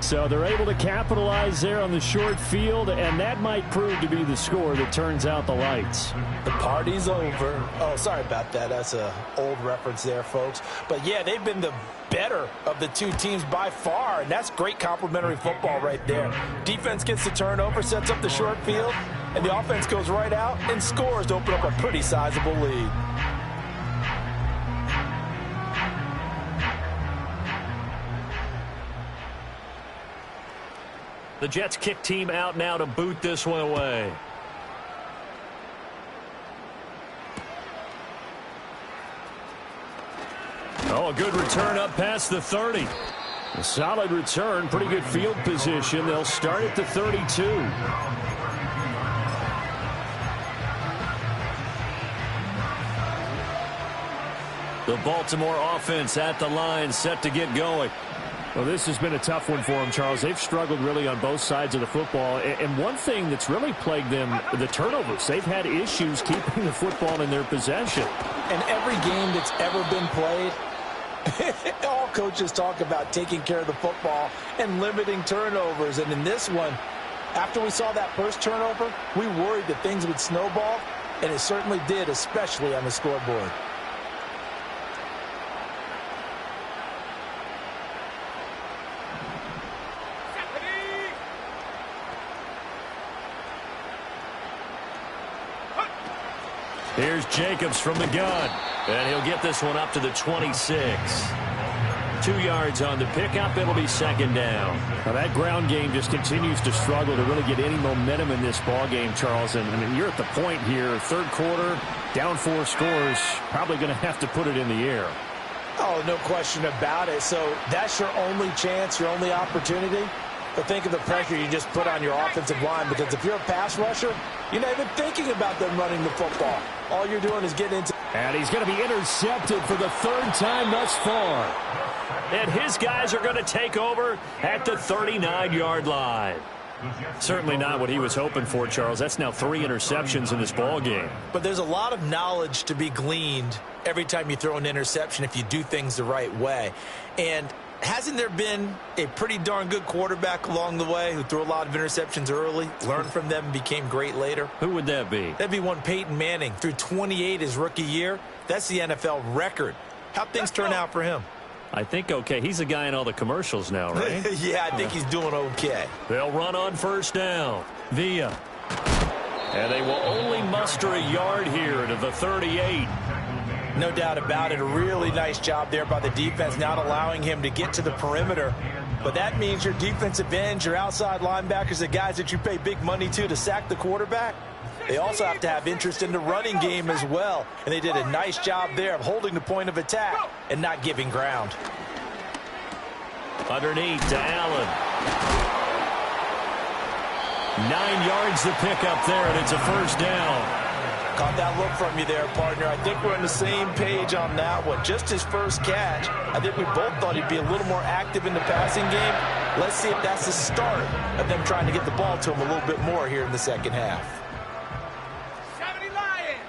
So they're able to capitalize there on the short field, and that might prove to be the score that turns out the lights. The party's over. Oh, sorry about that. That's an old reference there, folks. But, yeah, they've been the better of the 2 teams by far, and that's great complimentary football right there. Defense gets the turnover, sets up the short field, and the offense goes right out and scores to open up a pretty sizable lead. The Jets kick team out now to boot this one away. Oh, a good return up past the 30. A solid return, pretty good field position. They'll start at the 32. The Baltimore offense at the line, set to get going. Well, this has been a tough one for them, Charles. They've struggled really on both sides of the football. And one thing that's really plagued them, the turnovers. They've had issues keeping the football in their possession. And every game that's ever been played, all coaches talk about taking care of the football and limiting turnovers. And in this one, after we saw that first turnover, we worried that things would snowball, and it certainly did, especially on the scoreboard. Here's Jacobs from the gun. And he'll get this one up to the 26. 2 yards on the pickup. It'll be 2nd down. Now that ground game just continues to struggle to really get any momentum in this ball game, Charles. And I mean, you're at the point here, 3rd quarter, down 4 scores, probably going to have to put it in the air. Oh, no question about it. So that's your only chance, your only opportunity. But think of the pressure you just put on your offensive line, because if you're a pass rusher, you're not even thinking about them running the football. All you're doing is getting into... And he's going to be intercepted for the 3rd time thus far. And his guys are going to take over at the 39-yard line. Certainly not what he was hoping for, Charles. That's now 3 interceptions in this ball game. But there's a lot of knowledge to be gleaned every time you throw an interception if you do things the right way. And hasn't there been a pretty darn good quarterback along the way who threw a lot of interceptions early, learned from them, and became great later? Who would that be? That'd be one Peyton Manning. Threw 28 his rookie year. That's the NFL record. How'd things turn out for him? I think okay. He's a guy in all the commercials now, right? Yeah, I think he's doing okay. They'll run on 1st down. Villa. And they will only muster a yard here to the 38. No doubt about it. A really nice job there by the defense, not allowing him to get to the perimeter. But that means your defensive ends, your outside linebackers, the guys that you pay big money to sack the quarterback, they also have to have interest in the running game as well. And they did a nice job there of holding the point of attack and not giving ground. Underneath to Allen. 9 yards to pick up there, and it's a 1st down. Caught that look from you there, partner. I think we're on the same page on that one. Just his first catch. I think we both thought he'd be a little more active in the passing game. Let's see if that's the start of them trying to get the ball to him a little bit more here in the 2nd half. 70 Lions.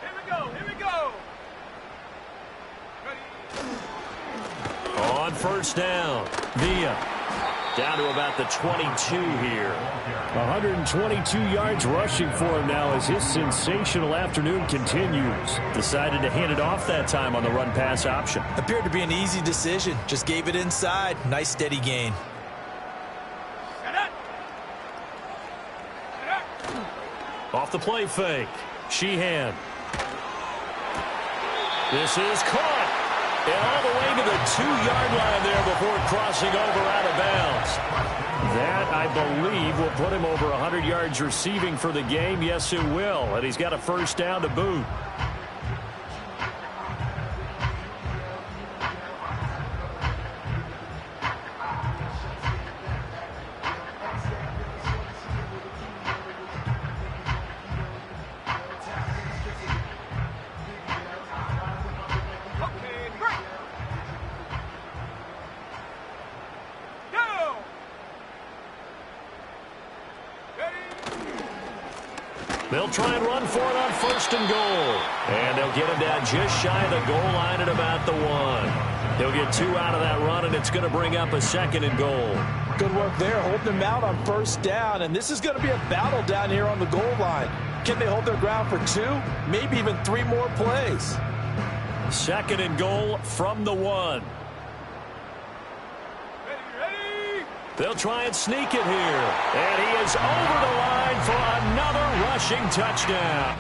Here we go. Here we go. Ready. On 1st down, Villa. Down to about the 22 here. 122 yards rushing for him now as his sensational afternoon continues. Decided to hand it off that time on the run-pass option. Appeared to be an easy decision. Just gave it inside. Nice steady gain. Off the play fake. Sheehan. This is caught. And all the way to the 2-yard line there before crossing over out of bounds. That, I believe, will put him over 100 yards receiving for the game. Yes, it will. And he's got a 1st down to boot. They'll try and run for it on 1st and goal. And they'll get him down just shy of the goal line at about the 1. They'll get 2 out of that run, and it's going to bring up a 2nd and goal. Good work there, holding them out on 1st down. And this is going to be a battle down here on the goal line. Can they hold their ground for 2, maybe even 3 more plays? 2nd and goal from the 1. They'll try and sneak it here. And he is over the line for another rushing touchdown.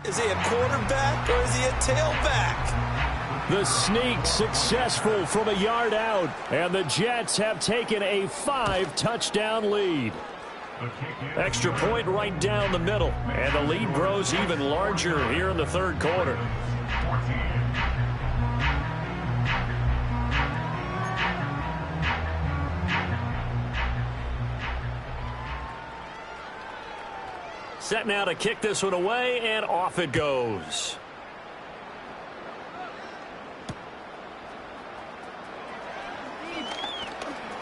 Is he a quarterback or is he a tailback? The sneak successful from a yard out, and the Jets have taken a 5-touchdown lead. Extra point right down the middle, and the lead grows even larger here in the 3rd quarter. Set now to kick this one away, and off it goes.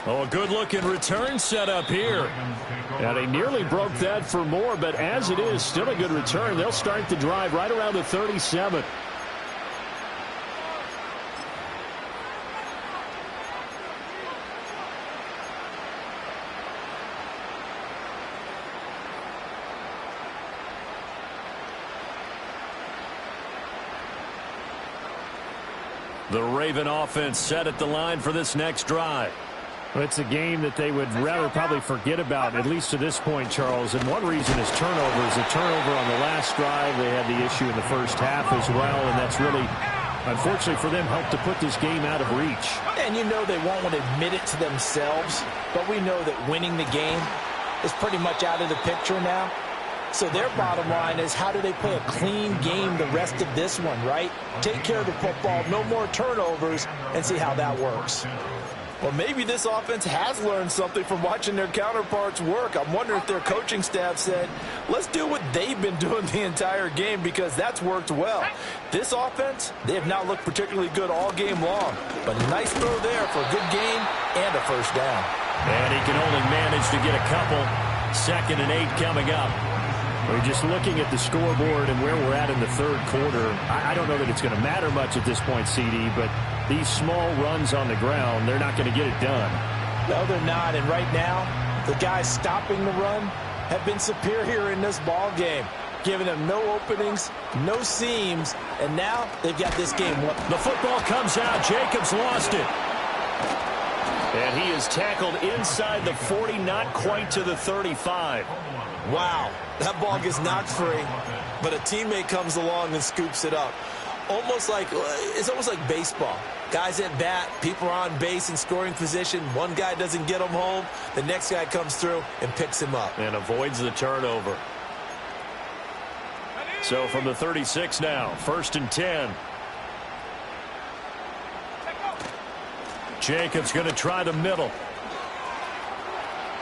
Oh, a good-looking return set up here. Now, they nearly broke that for more, but as it is, still a good return. They'll start the drive right around the 37. The Raven offense set at the line for this next drive. Well, it's a game that they would rather probably forget about, at least to this point, Charles. And one reason is turnovers. A turnover on the last drive. They had the issue in the first half as well, and that's really, unfortunately for them, helped to put this game out of reach. And you know they won't want to admit it to themselves, but we know that winning the game is pretty much out of the picture now. So their bottom line is, how do they play a clean game the rest of this one, right? Take care of the football, no more turnovers, and see how that works. Well, maybe this offense has learned something from watching their counterparts work. I'm wondering if their coaching staff said, let's do what they've been doing the entire game, because that's worked well. This offense, they have not looked particularly good all game long, but a nice throw there for a good gain and a 1st down. And he can only manage to get a couple. 2nd and 8 coming up. We're just looking at the scoreboard and where we're at in the 3rd quarter. I don't know that it's going to matter much at this point, CD, but these small runs on the ground, they're not going to get it done. No, they're not. And right now, the guys stopping the run have been superior in this ball game, giving them no openings, no seams, and now they've got this game. The football comes out. Jacobs lost it. And he is tackled inside the 40, not quite to the 35. Wow, that ball gets knocked free, but a teammate comes along and scoops it up. It's almost like baseball. Guys at bat, people are on base in scoring position. One guy doesn't get him home. The next guy comes through and picks him up. And avoids the turnover. So from the 36 now, 1st and 10. Jacobs going to try the middle.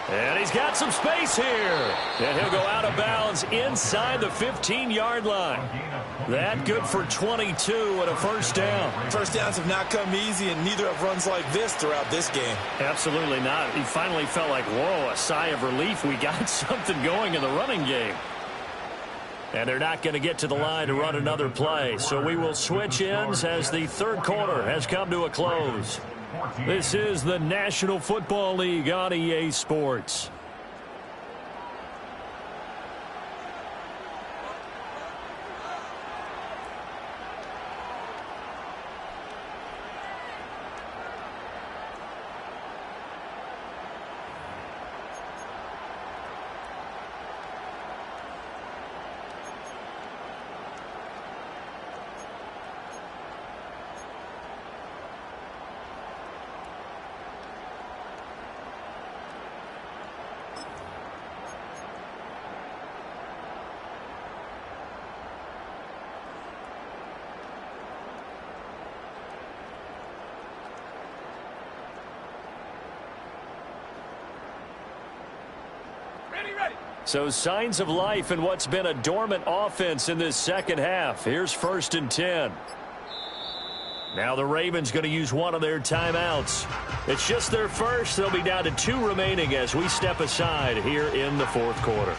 And he's got some space here. And he'll go out of bounds inside the 15-yard line. That good for 22 and a 1st down. 1st downs have not come easy, and neither have runs like this throughout this game. Absolutely not. He finally felt like, whoa, a sigh of relief. We got something going in the running game. And they're not going to get to the line to run another play. So we will switch ends as the 3rd quarter has come to a close. This is the National Football League on EA Sports. So signs of life in what's been a dormant offense in this second half. Here's 1st and 10. Now the Ravens going to use one of their timeouts. It's just their first. They'll be down to 2 remaining as we step aside here in the 4th quarter.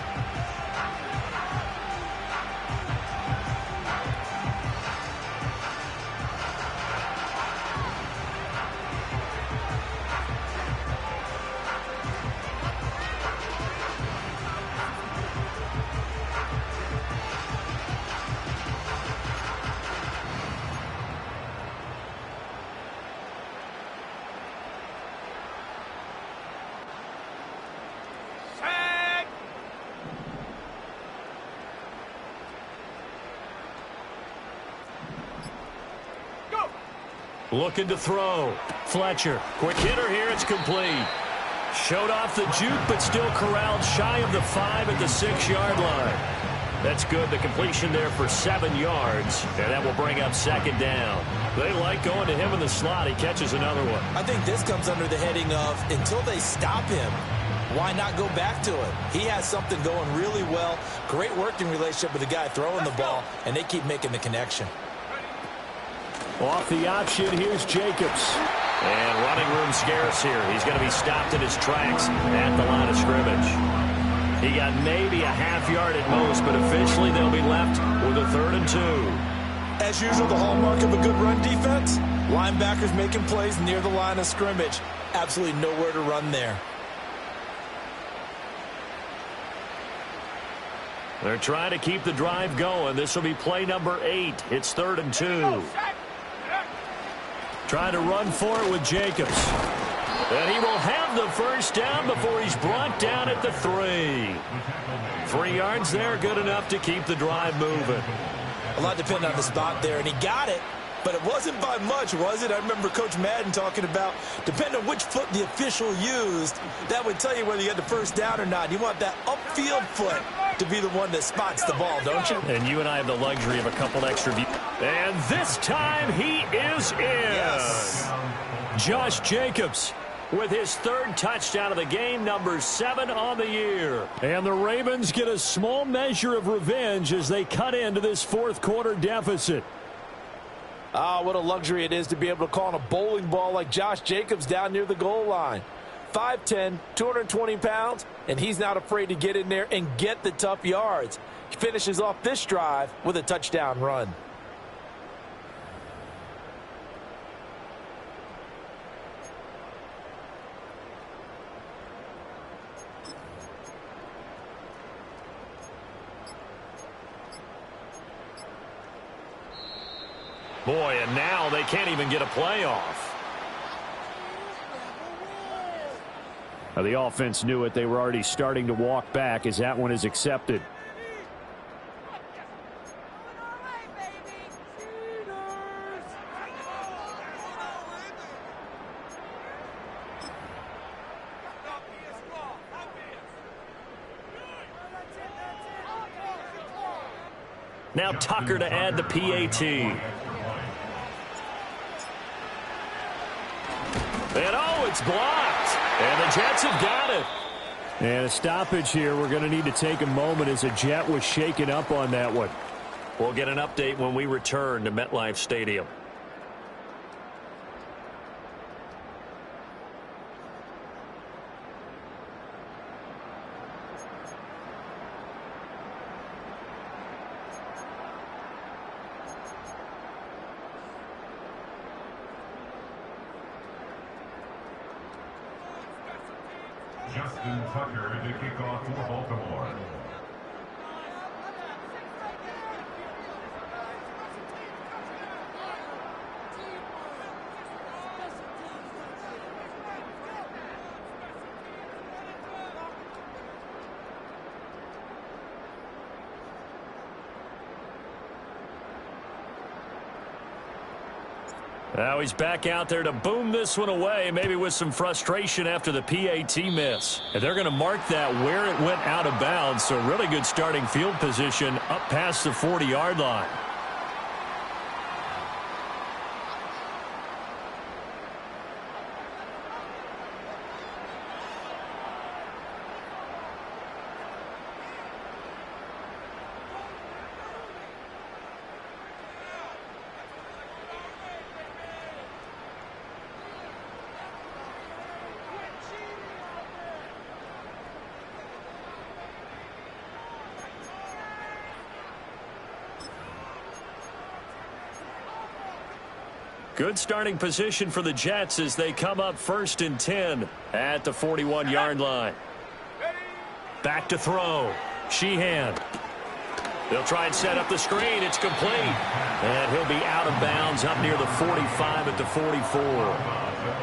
Looking to throw. Fletcher. Quick hitter here. It's complete. Showed off the juke, but still corralled shy of the 5 at the 6-yard line. That's good. The completion there for 7 yards. And that will bring up 2nd down. They like going to him in the slot. He catches another one. I think this comes under the heading of until they stop him, why not go back to it? He has something going really well. Great working relationship with the guy throwing the ball, and they keep making the connection. Off the option, here's Jacobs. And running room scarce here. He's going to be stopped in his tracks at the line of scrimmage. He got maybe a half-yard at most, but officially they'll be left with a 3rd and 2. As usual, the hallmark of a good run defense, linebackers making plays near the line of scrimmage. Absolutely nowhere to run there. They're trying to keep the drive going. This will be play number 8. It's 3rd and 2. Trying to run for it with Jacobs. And he will have the 1st down before he's brought down at the 3. 3 yards there, good enough to keep the drive moving. A lot depended on the spot there, and he got it. But it wasn't by much, was it? I remember Coach Madden talking about, depending on which foot the official used, that would tell you whether you got the 1st down or not. You want that upfield foot to be the one that spots the ball, don't you? And you and I have the luxury of a couple extra views. And this time he is in. Yes. Josh Jacobs with his 3rd touchdown of the game, number 7 on the year. And the Ravens get a small measure of revenge as they cut into this 4th quarter deficit. Ah, what a luxury it is to be able to call on a bowling ball like Josh Jacobs down near the goal line. 5'10", 220 pounds, and he's not afraid to get in there and get the tough yards. He finishes off this drive with a touchdown run. Boy, and now they can't even get a playoff. The offense knew it. They were already starting to walk back as that one is accepted. Now Tucker to add the PAT. And oh, it's blocked. And the Jets have got it. And a stoppage here. We're going to need to take a moment as a Jet was shaken up on that one. We'll get an update when we return to MetLife Stadium. Justin Tucker to kick off for Baltimore. Now he's back out there to boom this one away, maybe with some frustration after the PAT miss. And they're going to mark that where it went out of bounds, so really good starting field position up past the 40-yard line. Good starting position for the Jets as they come up 1st and 10 at the 41-yard line. Back to throw. Sheehan. They'll try and set up the screen. It's complete. And he'll be out of bounds up near the 45 at the 44.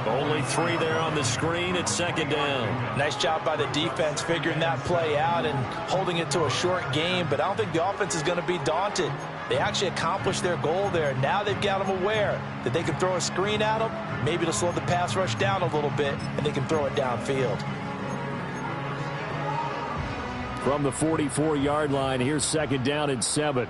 Only 3 there on the screen at 2nd down. Nice job by the defense figuring that play out and holding it to a short game, but I don't think the offense is going to be daunted. They actually accomplished their goal there. Now they've got them aware that they can throw a screen at them. Maybe to slow the pass rush down a little bit, and they can throw it downfield. From the 44-yard line, here's 2nd down and 7.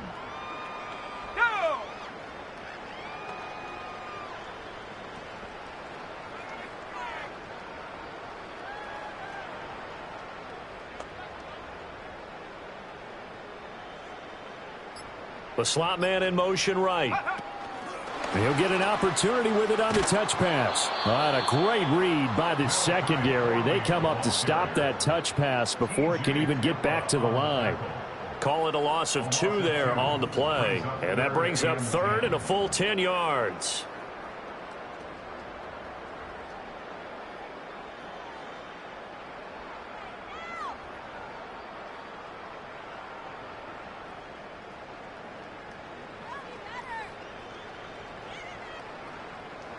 The slot man in motion right. He'll get an opportunity with it on the touch pass. A great read by the secondary. They come up to stop that touch pass before it can even get back to the line. Call it a loss of 2 there on the play. And that brings up 3rd and a full 10 yards.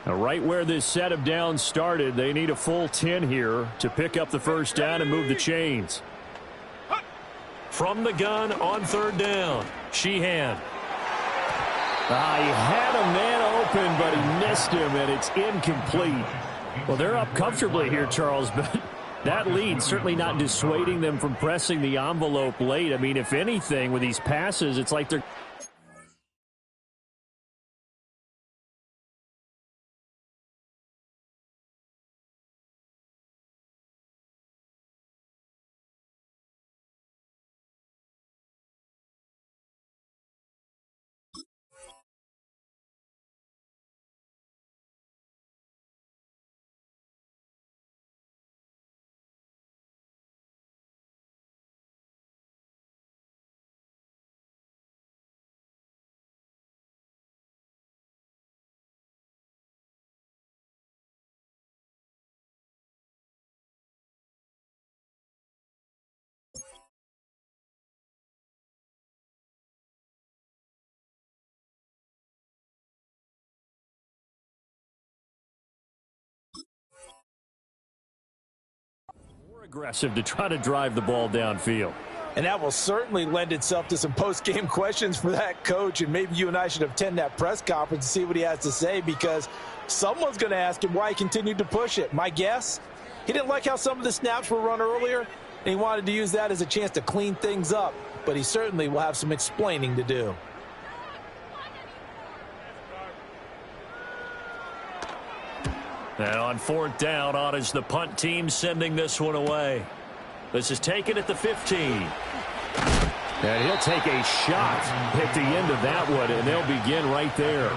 Right where this set of downs started, they need a full 10 here to pick up the 1st down and move the chains. From the gun on 3rd down, Sheehan. He had a man open, but he missed him, and it's incomplete. Well, they're up comfortably here, Charles, but that lead certainly not dissuading them from pressing the envelope late. I mean, if anything, with these passes, it's like they're... aggressive to try to drive the ball downfield. And that will certainly lend itself to some post-game questions for that coach, and maybe you and I should attend that press conference and see what he has to say, because someone's going to ask him why he continued to push it. My guess, he didn't like how some of the snaps were run earlier, and he wanted to use that as a chance to clean things up, but he certainly will have some explaining to do. And on 4th down, on is the punt team sending this one away. This is taken at the 15. And he'll take a shot at the end of that one, and they'll begin right there.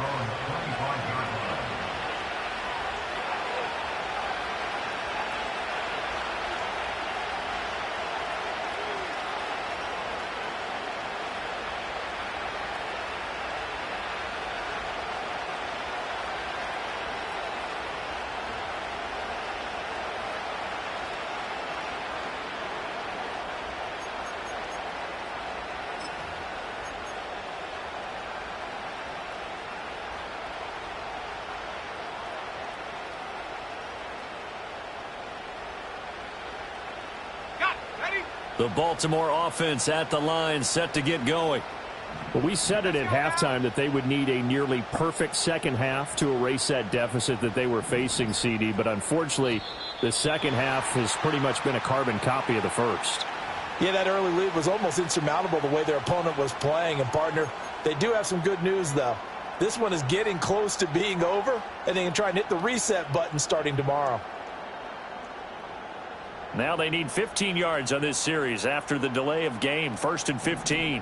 The Baltimore offense at the line, set to get going. Well, we said it at halftime that they would need a nearly perfect second half to erase that deficit that they were facing, CD. But unfortunately, the second half has pretty much been a carbon copy of the first. Yeah, that early lead was almost insurmountable the way their opponent was playing. And, partner, they do have some good news, though. This one is getting close to being over, and they can try and hit the reset button starting tomorrow. Now they need 15 yards on this series after the delay of game. 1st and 15.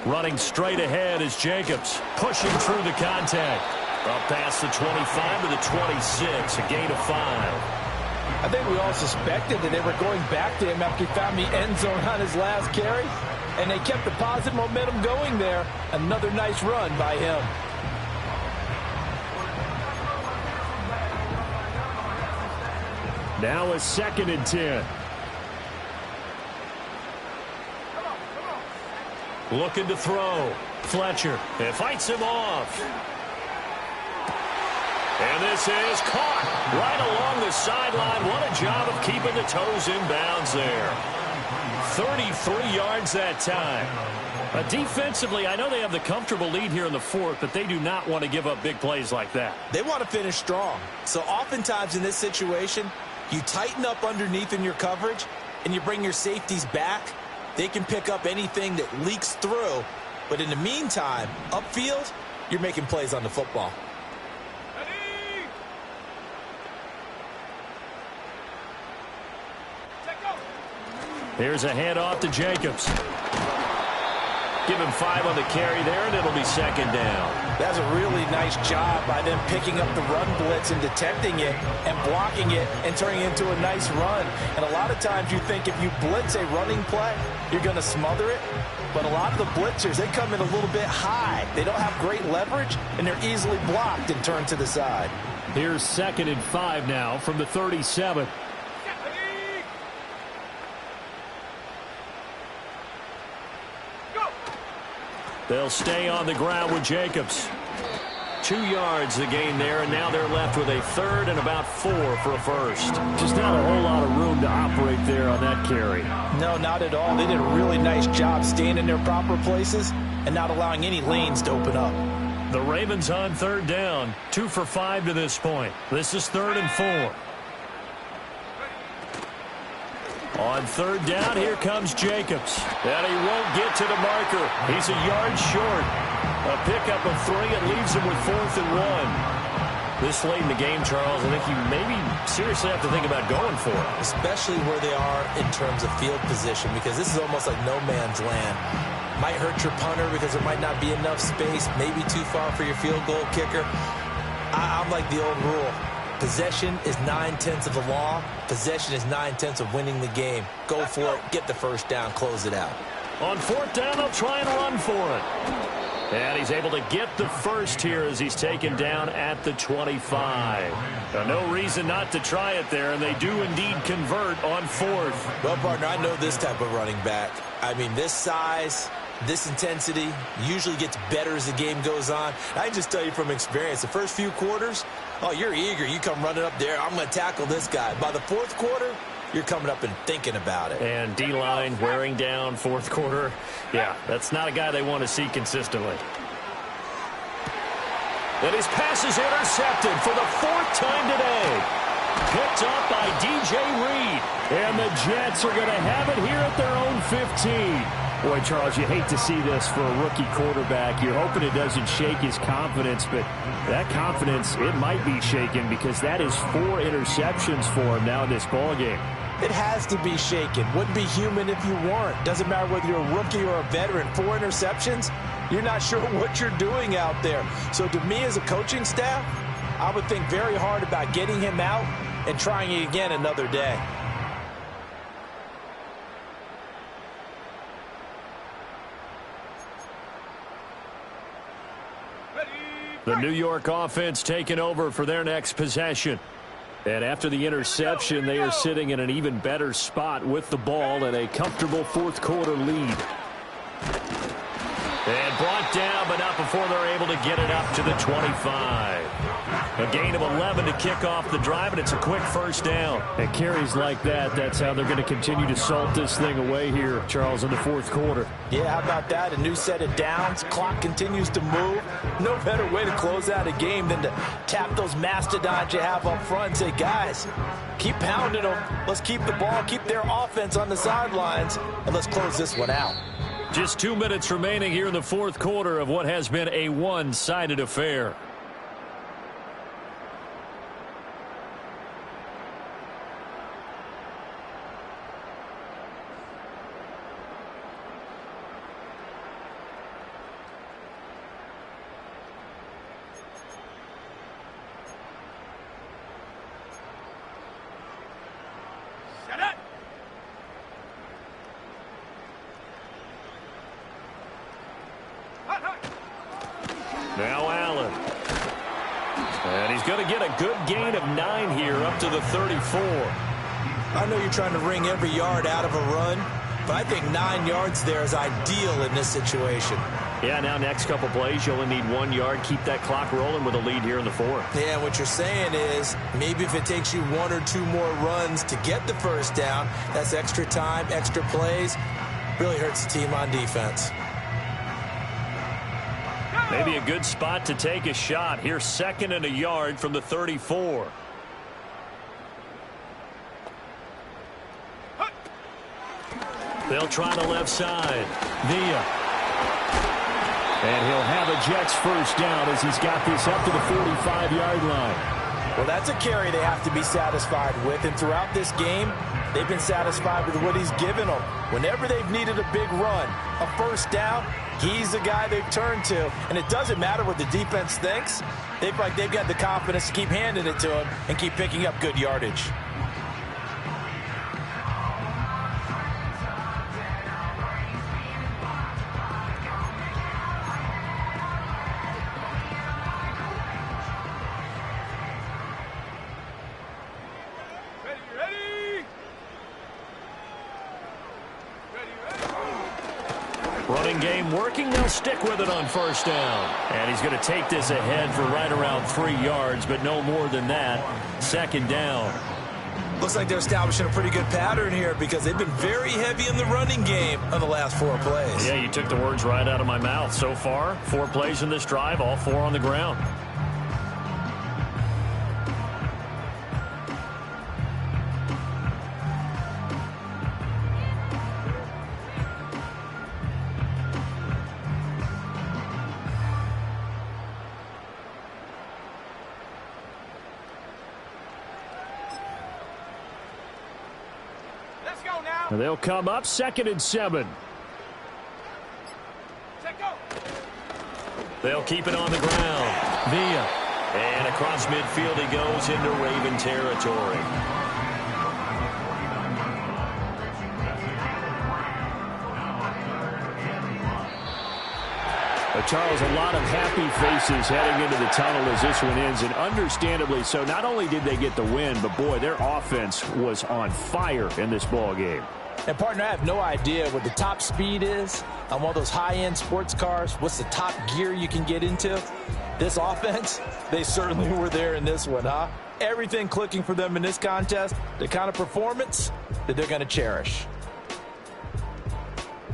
Running straight ahead is Jacobs, pushing through the contact. Up past the 25 to the 26, a gain of 5. I think we all suspected that they were going back to him after he found the end zone on his last carry. And they kept the positive momentum going there. Another nice run by him. Now a 2nd and 10. Looking to throw. Fletcher. It fights him off. And this is caught right along the sideline. What a job of keeping the toes in bounds there. 33 yards that time. Defensively, I know they have the comfortable lead here in the 4th, but they do not want to give up big plays like that. They want to finish strong. So oftentimes in this situation, you tighten up underneath in your coverage, and you bring your safeties back. They can pick up anything that leaks through. But in the meantime, upfield, you're making plays on the football. Here's a handoff to Jacobs. Give him 5 on the carry there, and it'll be 2nd down. That's a really nice job by them picking up the run blitz and detecting it and blocking it and turning it into a nice run. And a lot of times you think if you blitz a running play, you're going to smother it. But a lot of the blitzers, they come in a little bit high. They don't have great leverage, and they're easily blocked and turned to the side. Here's 2nd and 5 now from the 37. They'll stay on the ground with Jacobs. 2 yards the gain there, and now they're left with a 3rd and about 4 for a 1st. Just not a whole lot of room to operate there on that carry. No, not at all. They did a really nice job staying in their proper places and not allowing any lanes to open up. The Ravens on 3rd down. 2 for 5 to this point. This is 3rd and 4. On 3rd down, here comes Jacobs. And he won't get to the marker. He's a yard short. A pickup of 3. It leaves him with 4th and 1. This late in the game, Charles, I think you maybe seriously have to think about going for it. Especially where they are in terms of field position, because this is almost like no man's land. Might hurt your punter because there might not be enough space, maybe too far for your field goal kicker. I'm like the old rule. Possession is 9/10 of the law. Possession is 9/10 of winning the game. Go for it. Get the 1st down. Close it out. On 4th down, they'll try and run for it. And he's able to get the 1st here as he's taken down at the 25. Now, no reason not to try it there, and they do indeed convert on 4th. Well, partner, I know this type of running back. I mean, this size, this intensity usually gets better as the game goes on. I can just tell you from experience, the first few quarters, oh, you're eager. You come running up there. I'm going to tackle this guy. By the 4th quarter, you're coming up and thinking about it. And D-line wearing down 4th quarter. Yeah, that's not a guy they want to see consistently. And his pass is intercepted for the 4th time today. Picked up by DJ Reed. And the Jets are going to have it here at their own 15. Boy, Charles, you hate to see this for a rookie quarterback. You're hoping it doesn't shake his confidence, but that confidence, it might be shaken because that is 4 interceptions for him now in this ballgame. It has to be shaken. Wouldn't be human if you weren't. Doesn't matter whether you're a rookie or a veteran. 4 interceptions, you're not sure what you're doing out there. So to me as a coaching staff, I would think very hard about getting him out and trying it again another day. The New York offense taking over for their next possession. And after the interception, they are sitting in an even better spot with the ball and a comfortable 4th quarter lead. And brought down, but not before they're able to get it up to the 25. A gain of 11 to kick off the drive, and it's a quick 1st down. And carries like that, that's how they're going to continue to salt this thing away here, Charles, in the 4th quarter. Yeah, how about that? A new set of downs. Clock continues to move. No better way to close out a game than to tap those mastodons you have up front and say, guys, keep pounding them. Let's keep the ball, keep their offense on the sidelines, and let's close this one out. Just 2 minutes remaining here in the 4th quarter of what has been a one-sided affair. he's going to get a good gain of 9 here up to the 34. I know you're trying to wring every yard out of a run, but I think 9 yards there is ideal in this situation. Yeah, now next couple plays, you only need 1 yard. Keep that clock rolling with a lead here in the 4th. Yeah, what you're saying is maybe if it takes you 1 or 2 more runs to get the first down, that's extra time, extra plays. Really hurts the team on defense. Maybe a good spot to take a shot. Here's 2nd and a yard from the 34. They'll try the left side. Villa. And he'll have a Jets first down as he's got this up to the 45-yard line. Well, that's a carry they have to be satisfied with. And throughout this game, they've been satisfied with what he's given them. Whenever they've needed a big run, a first down, he's the guy they've turned to. And it doesn't matter what the defense thinks. They've got the confidence to keep handing it to him and keep picking up good yardage. Running game working. They'll stick with it on first down. And he's going to take this ahead for right around 3 yards, but no more than that. 2nd down. Looks like they're establishing a pretty good pattern here because they've been very heavy in the running game on the last 4 plays. Yeah, you took the words right out of my mouth. So far, 4 plays in this drive, all 4 on the ground. They'll come up 2nd and 7. They'll keep it on the ground. Villa. And across midfield he goes into Raven territory. Charles, a lot of happy faces heading into the tunnel as this one ends, and understandably so. Not only did they get the win, but boy, their offense was on fire in this ball game. And, partner, I have no idea what the top speed is on one of those high-end sports cars. What's the top gear you can get into? This offense, they certainly were there in this one, huh? Everything clicking for them in this contest, the kind of performance that they're going to cherish.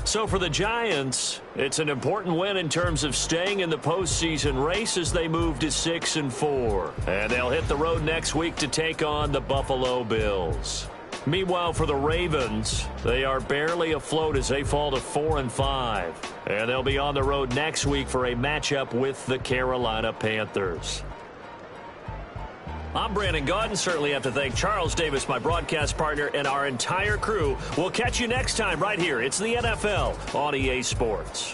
So for the Giants, it's an important win in terms of staying in the postseason race as they move to 6-4. And they'll hit the road next week to take on the Buffalo Bills. Meanwhile, for the Ravens, they are barely afloat as they fall to 4-5. And they'll be on the road next week for a matchup with the Carolina Panthers. I'm Brandon Gaudin. Certainly have to thank Charles Davis, my broadcast partner, and our entire crew. We'll catch you next time right here. It's the NFL on EA Sports.